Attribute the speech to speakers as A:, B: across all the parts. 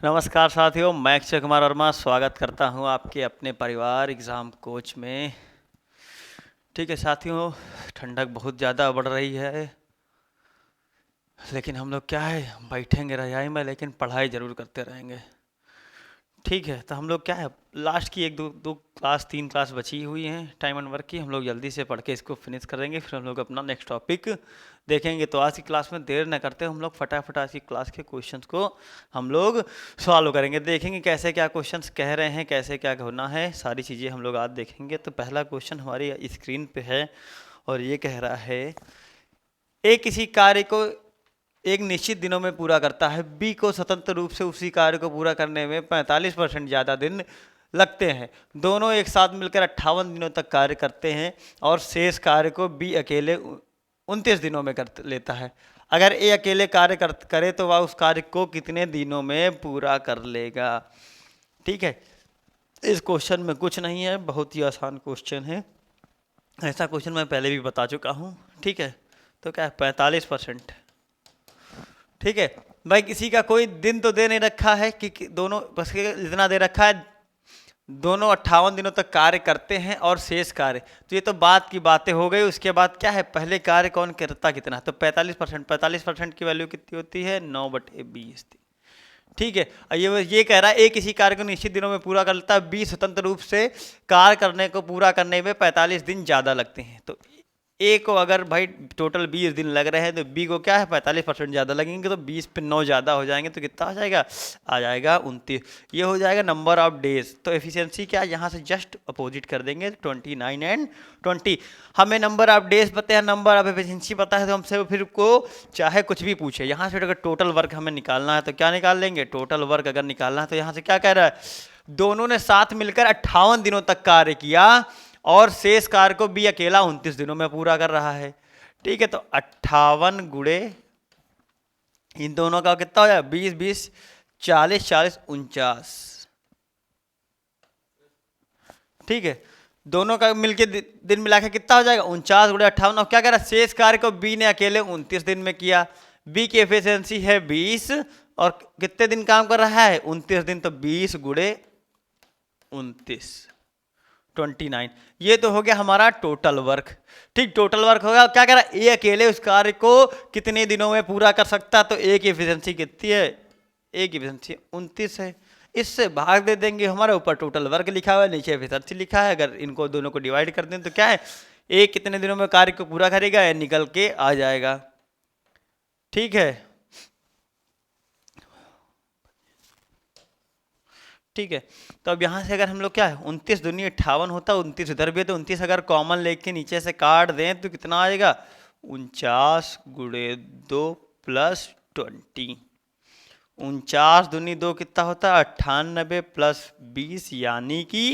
A: नमस्कार साथियों, मैं अक्षय कुमार वर्मा स्वागत करता हूं आपके अपने परिवार एग्ज़ाम कोच में। ठीक है साथियों, ठंडक बहुत ज़्यादा बढ़ रही है, लेकिन हम लोग क्या है बैठेंगे रजाई में, लेकिन पढ़ाई ज़रूर करते रहेंगे। ठीक है, तो हम लोग क्या है लास्ट की एक दो क्लास 3 क्लास बची हुई हैं टाइम एंड वर्क की। हम लोग जल्दी से पढ़ के इसको फिनिश करेंगे, फिर हम लोग अपना नेक्स्ट टॉपिक देखेंगे। तो आज की क्लास में देर न करते हम लोग फटाफट आज की क्लास के क्वेश्चंस को हम लोग सॉल्व करेंगे, देखेंगे कैसे क्या क्वेश्चंस कह रहे हैं, कैसे क्या होना है, सारी चीज़ें हम लोग आज देखेंगे। तो पहला क्वेश्चन हमारी स्क्रीन पे है और ये कह रहा है ए किसी कार्य को एक निश्चित दिनों में पूरा करता है, बी को स्वतंत्र रूप से उसी कार्य को पूरा करने में 45% ज़्यादा दिन लगते हैं। दोनों एक साथ मिलकर 58 दिनों तक कार्य करते हैं और शेष कार्य को बी अकेले 29 दिनों में कर लेता है। अगर ए अकेले कार्य करे तो वह उस कार्य को कितने दिनों में पूरा कर लेगा। ठीक है, इस क्वेश्चन में कुछ नहीं है, बहुत ही आसान क्वेश्चन है। ऐसा क्वेश्चन मैं पहले भी बता चुका हूँ। ठीक है, तो क्या है 45%। ठीक है भाई, किसी का कोई दिन तो दे नहीं रखा है कि दोनों बस इतना दे रखा है, दोनों 58 दिनों तक कार्य करते हैं और शेष कार्य, तो ये तो बात की बातें हो गई। उसके बाद क्या है, पहले कार्य कौन करता कितना, तो 45% की वैल्यू कितनी होती है 9/20। ठीक है, ये कह रहा है ए किसी कार्य को निश्चित दिनों में पूरा करता है, बी स्वतंत्र रूप से कार्य करने को पूरा करने में 45 दिन ज़्यादा लगते हैं। तो ए को अगर भाई टोटल 20 दिन लग रहे हैं तो बी को क्या है 45% ज़्यादा लगेंगे, तो 20 पे 9 ज़्यादा हो जाएंगे, तो कितना हो जाएगा, आ जाएगा 29। ये हो जाएगा नंबर ऑफ डेज। तो एफिशिएंसी क्या है, यहाँ से जस्ट अपोजिट कर देंगे 29 एंड 20। हमें नंबर ऑफ डेज पता है, नंबर ऑफ एफिशिएंसी पता है, तो हमसे फिर को चाहे कुछ भी पूछे। यहाँ से अगर टोटल वर्क हमें निकालना है तो क्या निकाल लेंगे, टोटल वर्क अगर निकालना है तो यहाँ से क्या कह रहा है, दोनों ने साथ मिलकर 58 दिनों तक कार्य किया और शेष कार्य को बी अकेला 29 दिनों में पूरा कर रहा है। ठीक है, तो 58 गुणे इन दोनों का कितना हो जाएगा 20 20 40 40 49। ठीक है, दोनों का मिलके दिन मिला के कितना हो जाएगा 49 गुणे 58। और क्या कह रहा है, शेष कार्य को बी ने अकेले 29 दिन में किया। बी की एफिशिएंसी है 20 और कितने दिन काम कर रहा है 29 दिन, तो 20 गुणे 29 29। ये तो हो गया हमारा टोटल वर्क। ठीक, टोटल वर्क होगा। क्या कह रहा है, ए अकेले उस कार्य को कितने दिनों में पूरा कर सकता है, तो ए की एफिशिएंसी कितनी है, ए की एफिशिएंसी 29 है। इससे भाग दे देंगे, हमारे ऊपर टोटल वर्क लिखा हुआ है, नीचे एफिशिएंसी लिखा है। अगर इनको दोनों को डिवाइड कर दें तो क्या है, ए कितने दिनों में कार्य को पूरा करेगा, ये निकल के आ जाएगा। ठीक है, ठीक है, तो अब यहाँ से अगर हम लोग क्या है 29 दूनी 58 होता है, 29 इधर भी है, तो 29 अगर कॉमन लेके नीचे से काट दें तो कितना आएगा 49 गुणे 2 प्लस 20। 49 दूनी 2 कितना होता है 98 प्लस 20 यानी कि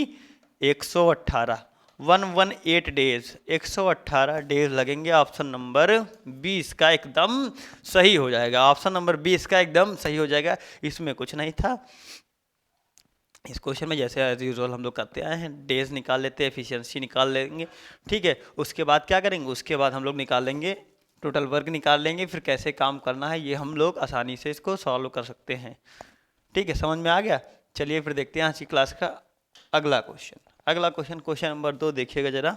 A: 118। 118 डेज, 118 डेज लगेंगे। ऑप्शन नंबर 20 का एकदम सही हो जाएगा। ऑप्शन नंबर 20 का एकदम सही हो जाएगा, इसमें कुछ नहीं था। इस क्वेश्चन में जैसे एज यूजुअल हम लोग करते आए हैं, डेज निकाल लेते हैं, एफिशिएंसी निकाल लेंगे। ठीक है, उसके बाद क्या करेंगे, उसके बाद हम लोग निकाल लेंगे टोटल वर्क निकाल लेंगे, फिर कैसे काम करना है ये हम लोग आसानी से इसको सॉल्व कर सकते हैं। ठीक है, समझ में आ गया। चलिए फिर देखते हैं आज की क्लास का अगला क्वेश्चन। अगला क्वेश्चन, क्वेश्चन नंबर 2 देखिएगा जरा।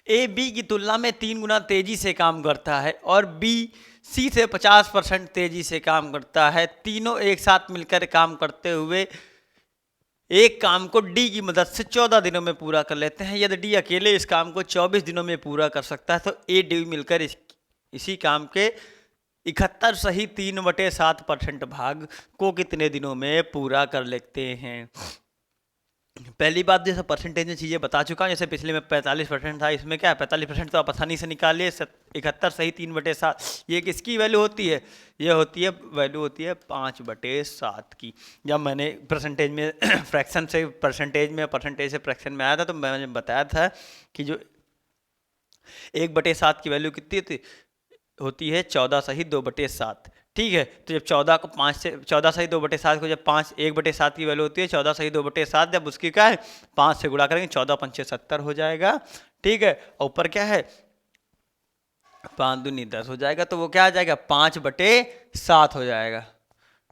A: ए बी की तुलना में 3 गुना तेजी से काम करता है और बी सी से 50% तेजी से काम करता है। तीनों एक साथ मिलकर काम करते हुए एक काम को डी की मदद से 14 दिनों में पूरा कर लेते हैं। यदि डी अकेले इस काम को 24 दिनों में पूरा कर सकता है तो ए डी मिलकर इसी काम के 71 सही 3/7% भाग को कितने दिनों में पूरा कर लेते हैं। पहली बात, जैसे परसेंटेज में चीज़ें बता चुका हूँ, जैसे पिछले में 45% था, इसमें क्या है 45% तो आप आसानी से निकालिए। 71 सही 3/7, ये किसकी वैल्यू होती है, ये होती है वैल्यू होती है 5/7 की। जब मैंने परसेंटेज में फ्रैक्शन से परसेंटेज से फ्रैक्शन में आया था तो मैंने बताया था कि जो 1/7 की वैल्यू कितनी होती है 14 सही 2/7। ठीक है, तो जब 14 को 5 से 14 सही 2/7 को जब 5 1/7 की वैल्यू होती है, 14 सही 2/7 जब उसकी क्या है 5 से गुणा करेंगे 14 पंचे 70 हो जाएगा। ठीक है, और ऊपर क्या है 5 दूनी 10 हो जाएगा, तो वो क्या आ जाएगा 5/7 हो जाएगा।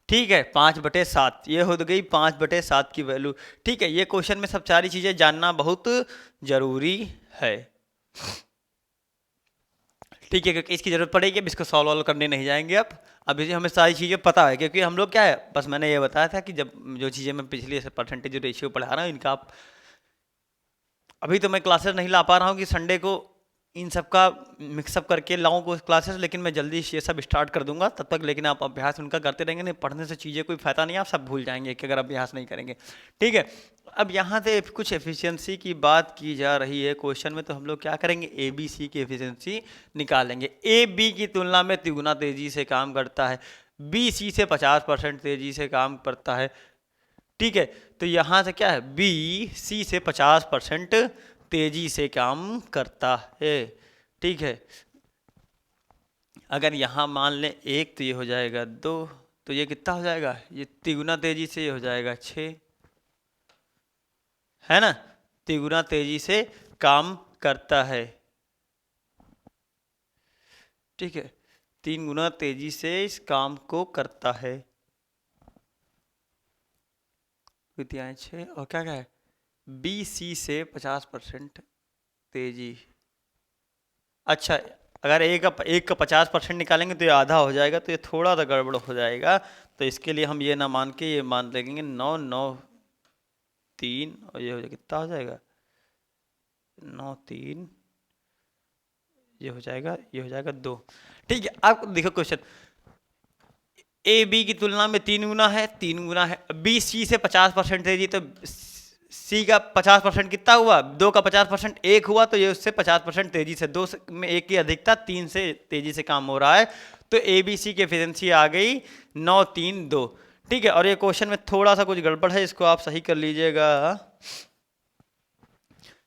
A: ठीक है, 5/7 ये हो गई 5/7 की वैल्यू। ठीक है, ये क्वेश्चन में सब सारी चीजें जानना बहुत जरूरी है। ठीक है, क्योंकि इसकी जरूरत पड़ेगी, अब इसको सॉल्व करने नहीं जाएंगे। अब अभी हमें सारी चीज़ें पता है, क्योंकि हम लोग क्या है बस मैंने ये बताया था कि जब जो चीज़ें मैं पिछली परसेंटेज रेशियो पढ़ा रहा हूँ इनका आप अभी तो मैं क्लासेस नहीं ला पा रहा हूँ कि संडे को इन सब का मिक्सअप करके लाऊं को क्लासेस, लेकिन मैं जल्दी ये सब स्टार्ट कर दूंगा तब तक। लेकिन आप अभ्यास उनका करते रहेंगे, नहीं पढ़ने से चीज़ें कोई फायदा नहीं, आप सब भूल जाएंगे कि अगर अभ्यास नहीं करेंगे। ठीक है, अब यहाँ से कुछ एफिशिएंसी की बात की जा रही है क्वेश्चन में, तो हम लोग क्या करेंगे ए बी सी की एफिशिएंसी निकालेंगे। ए बी की तुलना में तिगुना तेजी से काम करता है, बी सी से 50% तेजी से काम करता है। ठीक है, तो यहाँ से क्या है बी सी से 50% तेजी से काम करता है। ठीक है, अगर यहाँ मान लें 1 तो ये हो जाएगा 2, तो ये कितना हो जाएगा ये तिगुना तेजी से ये हो जाएगा 6, है ना, तिगुना तेजी से काम करता है। ठीक है, 3 गुना तेजी से इस काम को करता है। विद्याएं 6 और क्या क्या है बी सी से 50% तेजी। अच्छा, अगर एक का 50% निकालेंगे तो ये आधा हो जाएगा, तो ये थोड़ा सा गड़बड़ हो जाएगा। तो इसके लिए हम ये ना मान के ये मान लेंगे 9 9 3 और ये हो जाएगा कितना हो जाएगा 9 3 ये हो जाएगा 2। ठीक है, अब देखो क्वेश्चन ए बी की तुलना में 3 गुना है, 3 गुना है, बी सी से 50% तेजी, तो सी का 50% कितना हुआ 2 का 50% 1 हुआ, तो ये उससे 50% तेजी से 2 में 1 की अधिकता 3 से तेजी से काम हो रहा है, तो ए बी सी की एफिशिएंसी आ गई 9 3 2। ठीक है, और ये क्वेश्चन में थोड़ा सा कुछ गड़बड़ है, इसको आप सही कर लीजिएगा।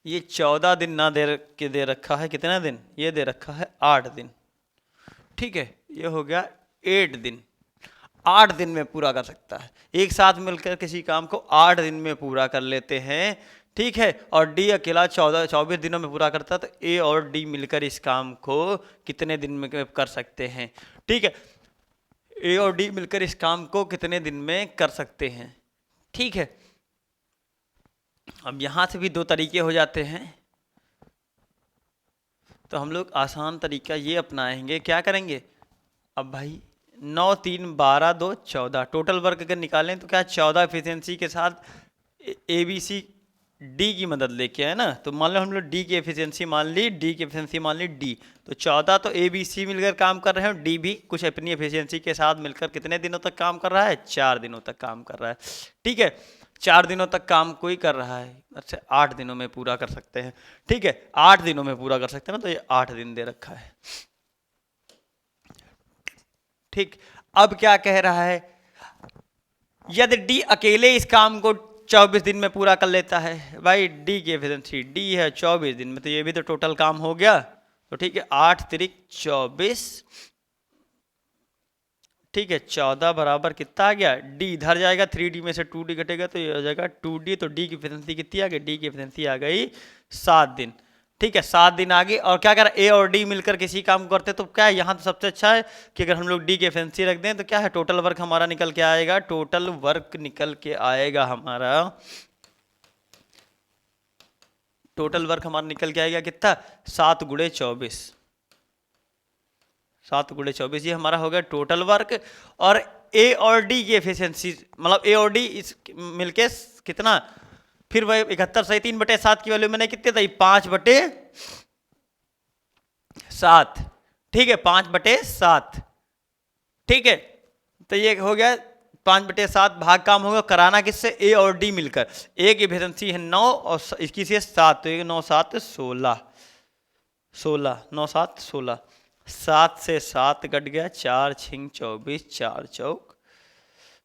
A: ये 14 दिन ना दे रखा है, कितना दिन ये दे रखा है 8 दिन। ठीक है, ये हो गया 8 दिन, 8 दिन में पूरा कर सकता है, एक साथ मिलकर किसी काम को 8 दिन में पूरा कर लेते हैं। ठीक है, और डी अकेला 24 दिनों में पूरा करता है, तो ए और डी मिलकर इस काम को कितने दिन में कर सकते हैं। ठीक है, ए और डी मिलकर इस काम को कितने दिन में कर सकते हैं। ठीक है, अब यहां से भी 2 तरीके हो जाते हैं, तो हम लोग आसान तरीका ये अपनाएंगे, क्या करेंगे अब भाई 9 3 12 2 14 टोटल वर्क अगर निकालें तो क्या 14 एफिशिएंसी के साथ ए बी सी डी की मदद लेके है ना, तो मान लो हम लोग डी की एफिशिएंसी मान ली, डी की एफिशिएंसी मान ली डी, तो 14 तो ए बी सी मिलकर काम कर रहे हैं, डी भी कुछ अपनी एफिशिएंसी के साथ मिलकर कितने दिनों तक काम कर रहा है 4 दिनों तक काम कर रहा है। ठीक है, 4 दिनों तक काम कोई कर रहा है, अच्छा 8 दिनों में पूरा कर सकते हैं। ठीक है, 8 दिनों में पूरा कर सकते हैं ना, तो ये 8 दिन दे रखा है। ठीक, अब क्या कह रहा है यदि डी अकेले इस काम को 24 दिन में पूरा कर लेता है, भाई डी की एफिशिएंसी डी है 24 दिन में, तो ये भी तो टोटल काम हो गया। तो ठीक है 8 तिरिक 24, ठीक है 14 बराबर कितना आ गया डी इधर जाएगा, 3D में से 2D घटेगा तो ये हो जाएगा 2D, तो डी की एफिशिएंसी कितनी आ गई डी की एफिशिएंसी आ गई 7 दिन। ठीक है, 7 दिन आ गई, और क्या करें ए और डी मिलकर किसी काम को करते, तो क्या है यहाँ तो सबसे अच्छा है कि अगर हम लोग डी की एफिशिएंसी रख दें तो क्या है टोटल वर्क हमारा निकल के आएगा, टोटल वर्क निकल के आएगा हमारा, टोटल वर्क हमारा निकल के आएगा कितना 7 गुणे 24, 7 गुणे 24 ये हमारा हो गया टोटल वर्क। और ए और डी की एफिशिएंसी मतलब ए और डी इस मिलके कितना, फिर वही 71 सही 3/7 की वैल्यू मैंने कितने दी 5/7। ठीक है 5/7। ठीक है, तो ये हो गया 5/7 भाग काम होगा कराना किससे ए और डी मिलकर, ए की एफिशिएंसी है 9 और इसकी से 7, तो ये 9 7 16 16 9 7 16, 7 से 7 कट गया, 4 छिंग 24, 4 चौक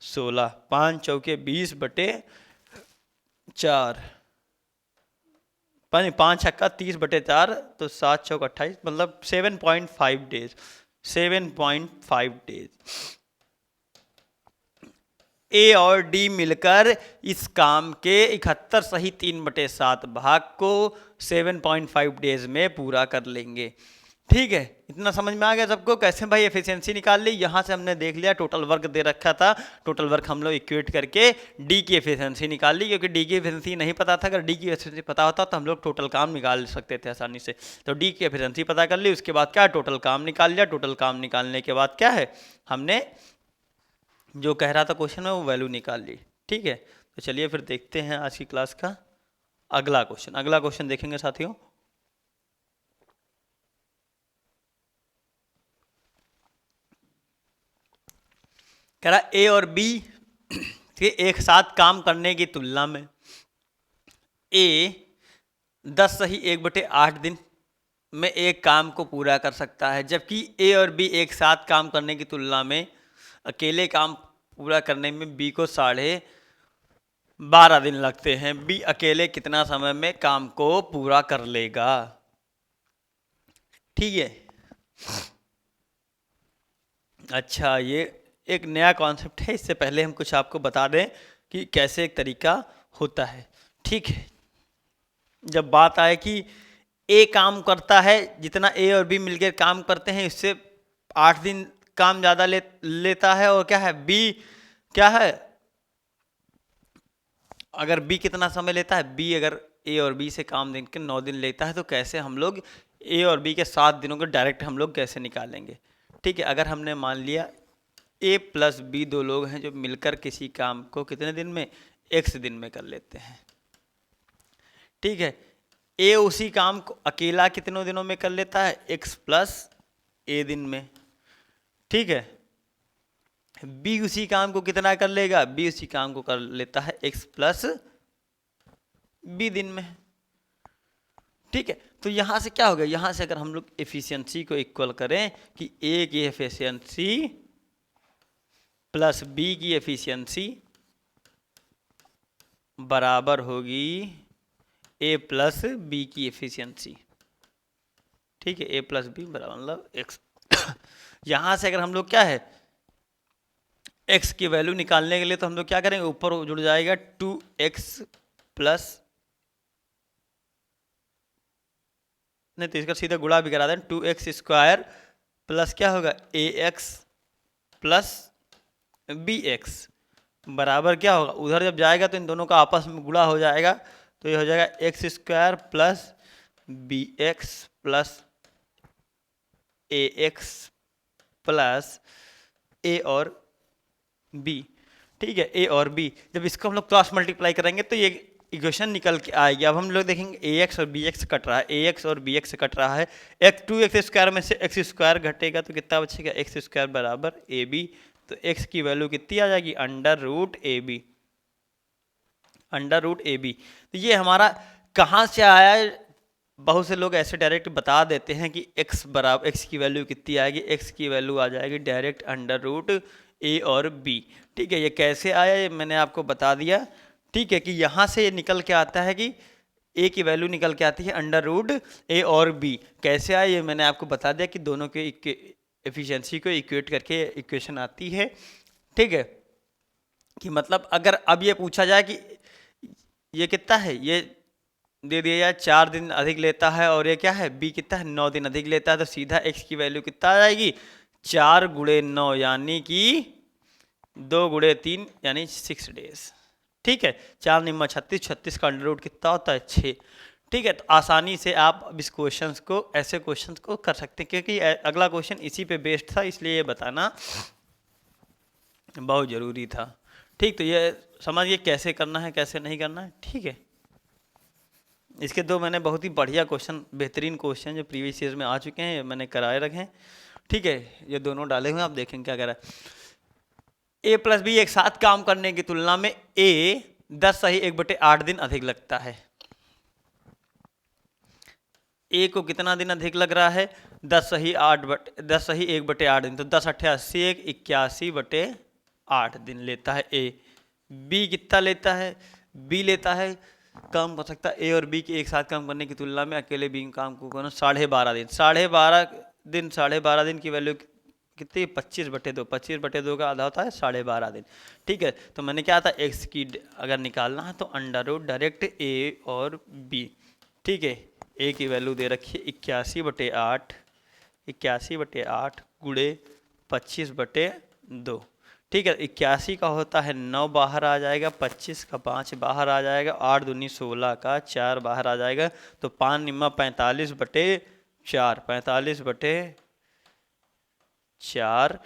A: 16, 5 चौके 20/4, 5 छक्का 30/4, तो 7 चौक 28, मतलब 7.5 डेज, 7.5 डेज। ए और डी मिलकर इस काम के 71 सही 3/7 भाग को 7.5 डेज में पूरा कर लेंगे। ठीक है, इतना समझ में आ गया सबको कैसे भाई एफिशिएंसी निकाल ली। यहाँ से हमने देख लिया टोटल वर्क दे रखा था, टोटल वर्क हम लोग इक्वेट करके डी की एफिशिएंसी निकाल ली, क्योंकि डी की एफिशिएंसी नहीं पता था। अगर डी की एफिशिएंसी पता होता तो हम लोग टोटल काम निकाल सकते थे आसानी से। तो डी की एफिशिएंसी पता कर ली, उसके बाद क्या टोटल काम निकाल लिया। टोटल काम निकालने के बाद क्या है, हमने जो कह रहा था क्वेश्चन में वो वैल्यू निकाल ली। ठीक है, तो चलिए फिर देखते हैं आज की क्लास का अगला क्वेश्चन। अगला क्वेश्चन देखेंगे साथियों। कह रहा ए और बी के एक साथ काम करने की तुलना में ए 10 सही 1/8 दिन में एक काम को पूरा कर सकता है, जबकि ए और बी एक साथ काम करने की तुलना में अकेले काम पूरा करने में बी को 12.5 दिन लगते हैं। बी अकेले कितना समय में काम को पूरा कर लेगा। ठीक है, अच्छा ये एक नया कॉन्सेप्ट है, इससे पहले हम कुछ आपको बता दें कि कैसे एक तरीका होता है। ठीक है, जब बात आए कि ए काम करता है, जितना ए और बी मिलकर काम करते हैं इससे 8 दिन काम ज़्यादा लेता है, और क्या है बी क्या है, अगर बी कितना समय लेता है, बी अगर ए और बी से काम दिन के 9 दिन लेता है, तो कैसे हम लोग ए और बी के 7 दिनों को डायरेक्ट हम लोग कैसे निकालेंगे। ठीक है, अगर हमने मान लिया ए प्लस बी दो लोग हैं जो मिलकर किसी काम को कितने दिन में, x दिन में कर लेते हैं। ठीक है, ए उसी काम को अकेला कितनों दिनों में कर लेता है, x प्लस ए दिन में। ठीक है, बी उसी काम को कितना कर लेगा, बी उसी काम को कर लेता है x प्लस बी दिन में। ठीक है, तो यहां से क्या हो गया, यहां से अगर हम लोग एफिशिएंसी को इक्वल करें कि ए की एफिशिएंसी प्लस बी की एफिशिएंसी बराबर होगी ए प्लस बी की एफिशिएंसी। ठीक है, ए प्लस बी बराबर मतलब एक्स। यहां से अगर हम लोग क्या है एक्स की वैल्यू निकालने के लिए तो हम लोग क्या करेंगे, ऊपर जुड़ जाएगा 2x प्लस, नहीं तो इसका सीधा गुणा भी करा दें, 2x² प्लस क्या होगा ax प्लस bx बराबर क्या होगा, उधर जब जाएगा तो इन दोनों का आपस में गुणा हो जाएगा, तो ये हो जाएगा x² plus bx plus ax plus a और b। ठीक है, a और b जब इसको हम लोग क्रॉस मल्टीप्लाई करेंगे तो ये इक्वेशन निकल के आएगी। अब हम लोग देखेंगे ax और bx कट रहा है, ax और bx कट रहा है, 2x² में से x² घटेगा तो कितना बचेगा, x² बराबर ab। तो x की वैल्यू कितनी आ जाएगी, √ab, √ab। तो ये हमारा कहाँ से आया है, बहुत से लोग ऐसे डायरेक्ट बता देते हैं कि x बराबर, x की वैल्यू कितनी आएगी, x की वैल्यू आ जाएगी डायरेक्ट √a और b। ठीक है, ये कैसे आया ये मैंने आपको बता दिया। ठीक है, कि यहाँ से ये निकल के आता है कि a की वैल्यू निकल के आती है √a और b। कैसे आया ये मैंने आपको बता दिया कि दोनों के एफिशिएंसी को इक्वेट करके इक्वेशन आती है। ठीक है, कि मतलब अगर अब ये पूछा जाए कि ये कितना है, ये दे दिया जाए 4 दिन अधिक लेता है और ये क्या है बी कितना है 9 दिन अधिक लेता है, तो सीधा x की वैल्यू कितना आ जाएगी 4 × 9 यानी कि 2 × 3 यानी 6 डेज। ठीक है, 4 9 36, 36 का अंडर कितना होता है 6। ठीक है, तो आसानी से आप इस क्वेश्चन को, ऐसे क्वेश्चन को कर सकते हैं, क्योंकि अगला क्वेश्चन इसी पे बेस्ड था, इसलिए ये बताना बहुत ज़रूरी था। ठीक, तो ये समझिए कैसे करना है कैसे नहीं करना है। ठीक है, इसके दो मैंने बहुत ही बढ़िया क्वेश्चन, बेहतरीन क्वेश्चन जो प्रीवियस ईयर में आ चुके हैं, मैंने कराए रखे हैं। ठीक है, ये दोनों डाले हुए हैं, आप देखेंगे क्या कह रहा है। a प्लस बी एक साथ काम करने की तुलना में a 10 सही 1/8 दिन अधिक लगता है। a को कितना दिन अधिक लग रहा है, 10 सही 1/8 दिन, तो 10 8 80 81/8 दिन लेता है a। b कितना लेता है, b लेता है काम कर सकता है ए और बी के एक साथ काम करने की तुलना में अकेले बी काम को करना 12.5 दिन। 12.5 दिन की वैल्यू कितनी 25/2, 25/2 का आधा होता है 12.5 दिन। ठीक है, तो मैंने क्या था x की अगर निकालना है तो अंडर रूट डायरेक्ट a और b। ठीक है, a की वैल्यू दे रखी है 81/8, 81/8 गुणे 25/2। ठीक है, 81 का होता है 9 बाहर आ जाएगा, 25 का 5 बाहर आ जाएगा, 8 दूनी 16 का 4 बाहर आ जाएगा, तो 5 निम्मा 45/4, 45/4,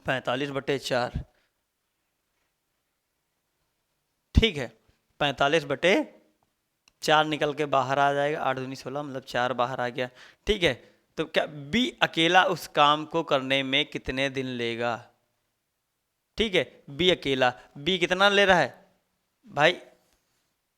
A: 45/4। ठीक है, 45/4 निकल के बाहर आ जाएगा, 8 दूनी 16 मतलब 4 बाहर आ गया। ठीक है, तो क्या बी अकेला उस काम को करने में कितने दिन लेगा? ठीक है, बी अकेला, बी कितना ले रहा है भाई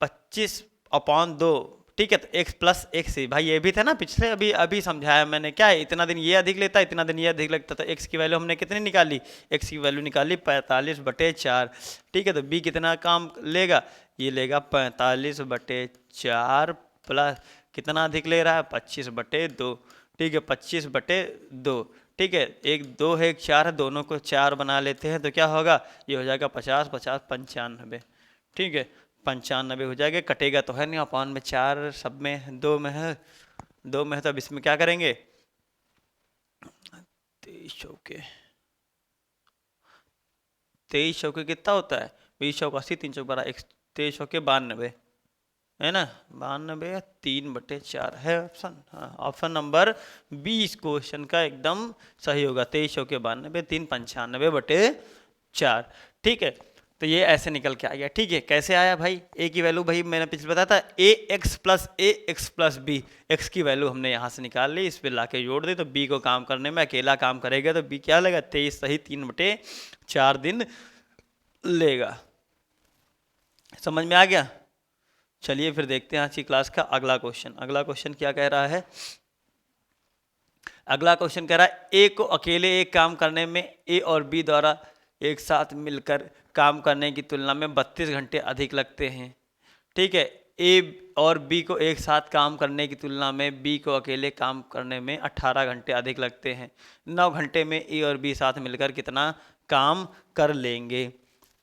A: 25/2। ठीक है, तो x प्लस एक्स ही भाई, ये भी था ना पिछले, अभी अभी समझाया मैंने, क्या है इतना दिन ये अधिक लेता, इतना दिन ये अधिक लगता, तो x की वैल्यू हमने कितनी निकाली, x की वैल्यू निकाली 45/4। ठीक है, तो b कितना काम लेगा, ये लेगा 45/4 प्लस कितना अधिक ले रहा है 25/2। ठीक है, 25/2। ठीक है, एक 2 है एक 4 है, दोनों को 4 बना लेते हैं तो क्या होगा, ये हो जाएगा 50, 50, 95। ठीक है, 95 हो जाएगा, कटेगा तो है नहीं, अपान में 4 सब में 2 में है, 2 में है, तो अब इसमें क्या करेंगे 23 चौके, 23 चौके कितना होता है 20 चौक 80, 3 चौक 12, 23 चौके 92 है ना, 92 3/4 है ऑप्शन। हाँ, ऑप्शन नंबर 20 क्वेश्चन का एकदम सही होगा, 23 चौके 92, 3 95/4। ठीक है, तो ये ऐसे निकल के आ गया। ठीक है, कैसे आया भाई, ए की वैल्यू भाई मैंने पिछले बताया था ए एक्स प्लस बी, एक्स की वैल्यू हमने यहाँ से निकाल ली, इस पर ला के जोड़ दी, तो बी को काम करने में अकेला काम करेगा तो बी क्या लेगा 23 सही 3/4 दिन लेगा। समझ में आ गया? चलिए फिर देखते हैं आज की क्लास का अगला क्वेश्चन। अगला क्वेश्चन क्या कह रहा है, अगला क्वेश्चन कह रहा है ए को अकेले एक काम करने में ए और बी द्वारा एक साथ मिलकर काम करने की तुलना में 32 घंटे अधिक लगते हैं। ठीक है, ए और बी को एक साथ काम करने की तुलना में बी को अकेले काम करने में 18 घंटे अधिक लगते हैं। 9 घंटे में ए और बी साथ मिलकर कितना काम कर लेंगे,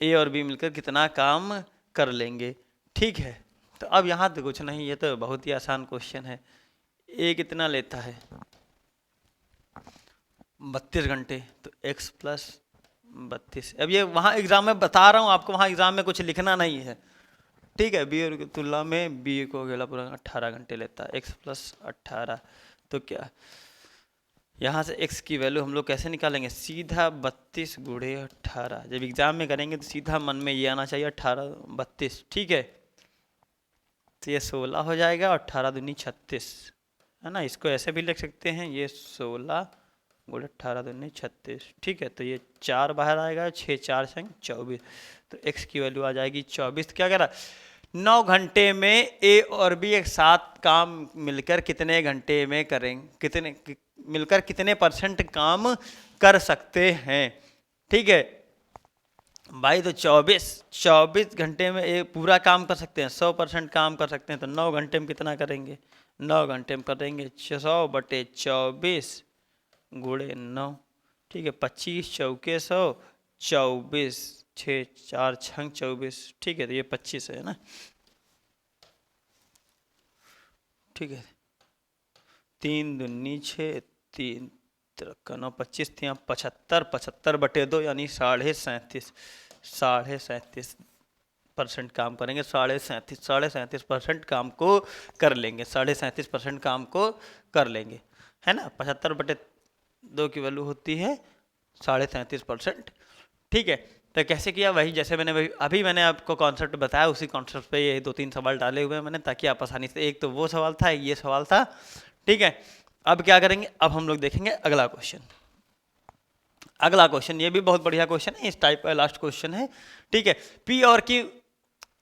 A: ए और बी मिलकर कितना काम कर लेंगे। ठीक है, तो अब यहाँ तो कुछ नहीं, ये तो बहुत ही आसान क्वेश्चन है। ए कितना लेता है 32 घंटे, तो x प्लस 32। अब ये वहाँ एग्जाम में बता रहा हूँ आपको, वहाँ एग्जाम में कुछ लिखना नहीं है। ठीक है, बी और की तुलना में बी को अकेला पूरा 18 घंटे लेता है, x प्लस 18। तो क्या यहाँ से x की वैल्यू हम लोग कैसे निकालेंगे, सीधा 32 गुणे 18। जब एग्जाम में करेंगे तो सीधा मन में ये आना चाहिए 18 32। ठीक है, तो ये 16 हो जाएगा और 18 दूनी 36 है ना, इसको ऐसे भी लिख सकते हैं, ये 16 गुणे 18 दूनी 36। ठीक है, तो ये 4 बाहर आएगा, 6 4 संग 24, तो x की वैल्यू आ जाएगी 24। क्या कह रहा, 9 घंटे में ए और बी एक साथ काम मिलकर कितने घंटे में करेंगे, कितने मिलकर कितने % काम कर सकते हैं। ठीक है भाई, तो 24 घंटे में ये पूरा काम कर सकते हैं, 100% काम कर सकते हैं, तो 9 घंटे में कितना करेंगे, 9 घंटे में करेंगे 100/24 गुणे 9। ठीक है, 25 चौके 100, 24 6 4 6 24। ठीक है, तो ये 25 है ना। ठीक है, 3 दूनी 6, 3 का 9 25 3 75, 75/2 यानी 37.5, 37.5% काम करेंगे, 37.5% काम को कर लेंगे, 37.5% काम को कर लेंगे, है ना। 75/2 की वैल्यू होती है 37.5%। ठीक है, तो कैसे किया, वही जैसे मैंने अभी मैंने आपको कॉन्सेप्ट बताया, उसी कॉन्सेप्ट पे ये 2-3 सवाल डाले हुए हैं मैंने, ताकि आप आसानी से, एक तो वो सवाल था, ये सवाल था। ठीक है, अब क्या करेंगे, अब हम लोग देखेंगे अगला क्वेश्चन। अगला क्वेश्चन ये भी बहुत बढ़िया क्वेश्चन है, इस टाइप का लास्ट क्वेश्चन है। ठीक है, पी और क्यू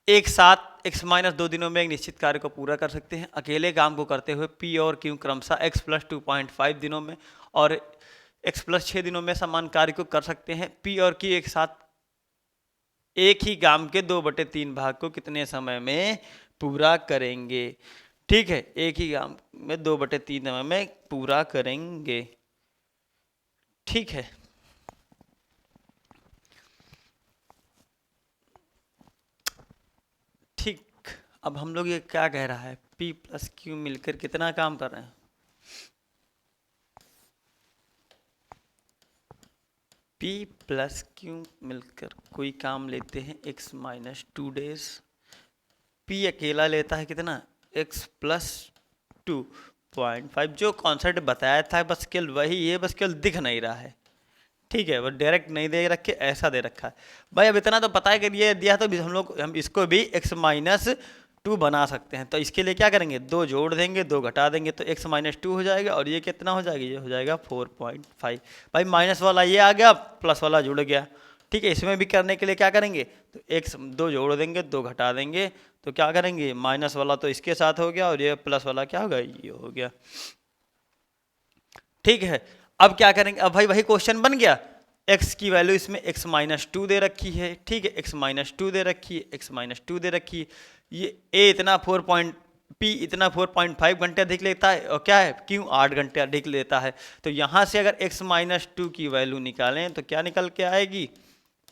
A: एक साथ x-2 दिनों में एक निश्चित कार्य को पूरा कर सकते हैं। अकेले काम को करते हुए पी और क्यू क्रमशः x प्लस 2.5 दिनों में और x प्लस 6 दिनों में समान कार्य को कर सकते हैं। पी और क्यू एक साथ एक ही काम के 2/3 भाग को कितने समय में पूरा करेंगे। ठीक है, एक ही काम में 2/3 समय में पूरा करेंगे। ठीक है, ठीक। अब हम लोग ये क्या कह रहा है, P प्लस Q मिलकर कितना काम कर रहे हैं? P प्लस Q मिलकर कोई काम लेते हैं x माइनस 2 डेज। P अकेला लेता है कितना, x प्लस 2.5। जो कॉन्सेप्ट बताया था बस केवल वही है, बस केवल दिख नहीं रहा है। ठीक है, वो डायरेक्ट नहीं दे रखे, ऐसा दे रखा है। भाई अब इतना तो पता है कि ये दिया तो हम इसको भी x माइनस 2 बना सकते हैं। तो इसके लिए क्या करेंगे, 2 जोड़ देंगे, 2 घटा देंगे, तो x माइनस 2 हो जाएगा। और ये कितना हो जाएगा, ये हो जाएगा 4.5। भाई माइनस वाला ये आ गया, प्लस वाला जुड़ गया। ठीक है, इसमें भी करने के लिए क्या करेंगे, तो x 2 जोड़ देंगे, 2 घटा देंगे, तो क्या करेंगे, माइनस वाला तो इसके साथ हो गया और ये प्लस वाला क्या होगा, ये हो गया। ठीक है, अब क्या करेंगे, अब भाई वही क्वेश्चन बन गया। x की वैल्यू इसमें x माइनस 2 दे रखी है। ठीक है, x माइनस 2 दे रखी है, x माइनस 2 दे रखी है। ये a इतना P इतना 4.5 घंटे अधिक लेता है, और क्या है Q 8 घंटे अधिक लेता है। तो यहाँ से अगर x माइनस 2 की वैल्यू निकालें तो क्या निकल के आएगी,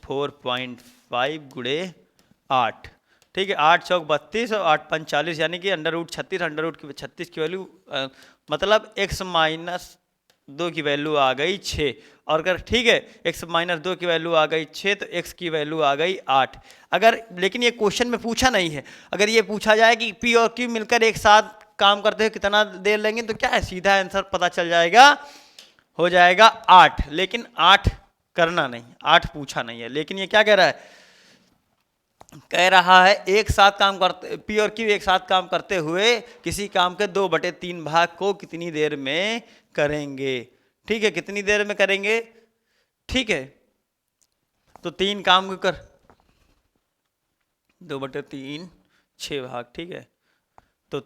A: 4.5 गुणे 8। ठीक है, 8 चौक 32 और 8 पंच 40, यानी कि अंडर रूट 36, अंडर रूट 36 की वैल्यू मतलब x माइनस 2 की वैल्यू आ गई 6। और अगर ठीक है, x माइनस 2 की वैल्यू आ गई 6, तो x की वैल्यू आ गई 8। अगर लेकिन ये क्वेश्चन में पूछा नहीं है, अगर ये पूछा जाए कि P और Q मिलकर एक साथ काम करते हुए कितना देर लेंगे, तो क्या है, सीधा आंसर पता चल जाएगा, हो जाएगा 8। लेकिन 8 करना नहीं, 8 पूछा नहीं है। लेकिन ये क्या कह रहा है, कह रहा है एक साथ काम करते, P और Q एक साथ काम करते हुए किसी काम के 2/3 भाग को कितनी देर में करेंगे। ठीक है, कितनी देर में करेंगे। ठीक है, तो 3 काम कर 2/3 6 भाग। ठीक है, तो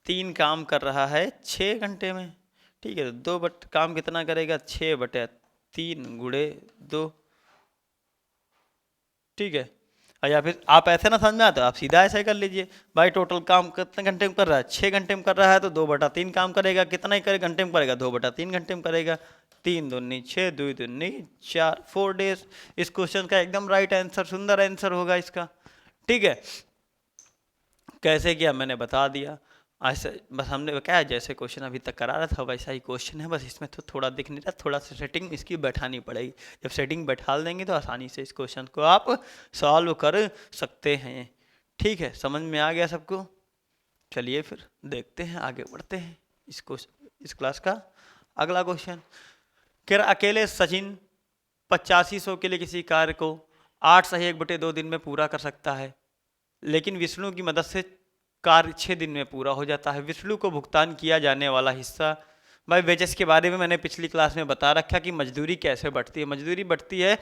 A: 3 काम कर रहा है 6 घंटे में। ठीक है, तो काम कितना करेगा, 6/3 गुणे 2। ठीक है, या फिर आप ऐसे ना समझ में आता, आप सीधा ऐसे कर लीजिए। भाई टोटल काम कितने घंटे में कर रहा है, 6 घंटे में कर रहा है, तो 2/3 काम करेगा। कितना ही करे घंटे में करेगा, 2/3 घंटे में करेगा। 3 दूनी 6, 2 दूनी 4, 4 डेज। इस क्वेश्चन का एकदम राइट आंसर, सुंदर आंसर होगा इसका। ठीक है, कैसे किया मैंने बता दिया। ऐसे बस हमने क्या है, जैसे क्वेश्चन अभी तक करा रहा था वैसा ही क्वेश्चन है, बस इसमें तो थोड़ा दिख नहीं रहा, थोड़ा सा सेटिंग इसकी बैठानी पड़ेगी। जब सेटिंग बैठा देंगे तो आसानी से इस क्वेश्चन को आप सॉल्व कर सकते हैं। ठीक है, समझ में आ गया सबको। चलिए फिर देखते हैं, आगे बढ़ते हैं इस क्लास का अगला क्वेश्चन। कह रहा अकेले सचिन 8500 के लिए किसी कार्य को 8 सही 1/2 दिन में पूरा कर सकता है, लेकिन विष्णु की मदद से कार्य 6 दिन में पूरा हो जाता है। विष्णु को भुगतान किया जाने वाला हिस्सा, भाई वेजेस के बारे में मैंने पिछली क्लास में बता रखा कि मजदूरी कैसे बढ़ती है। मजदूरी बढ़ती है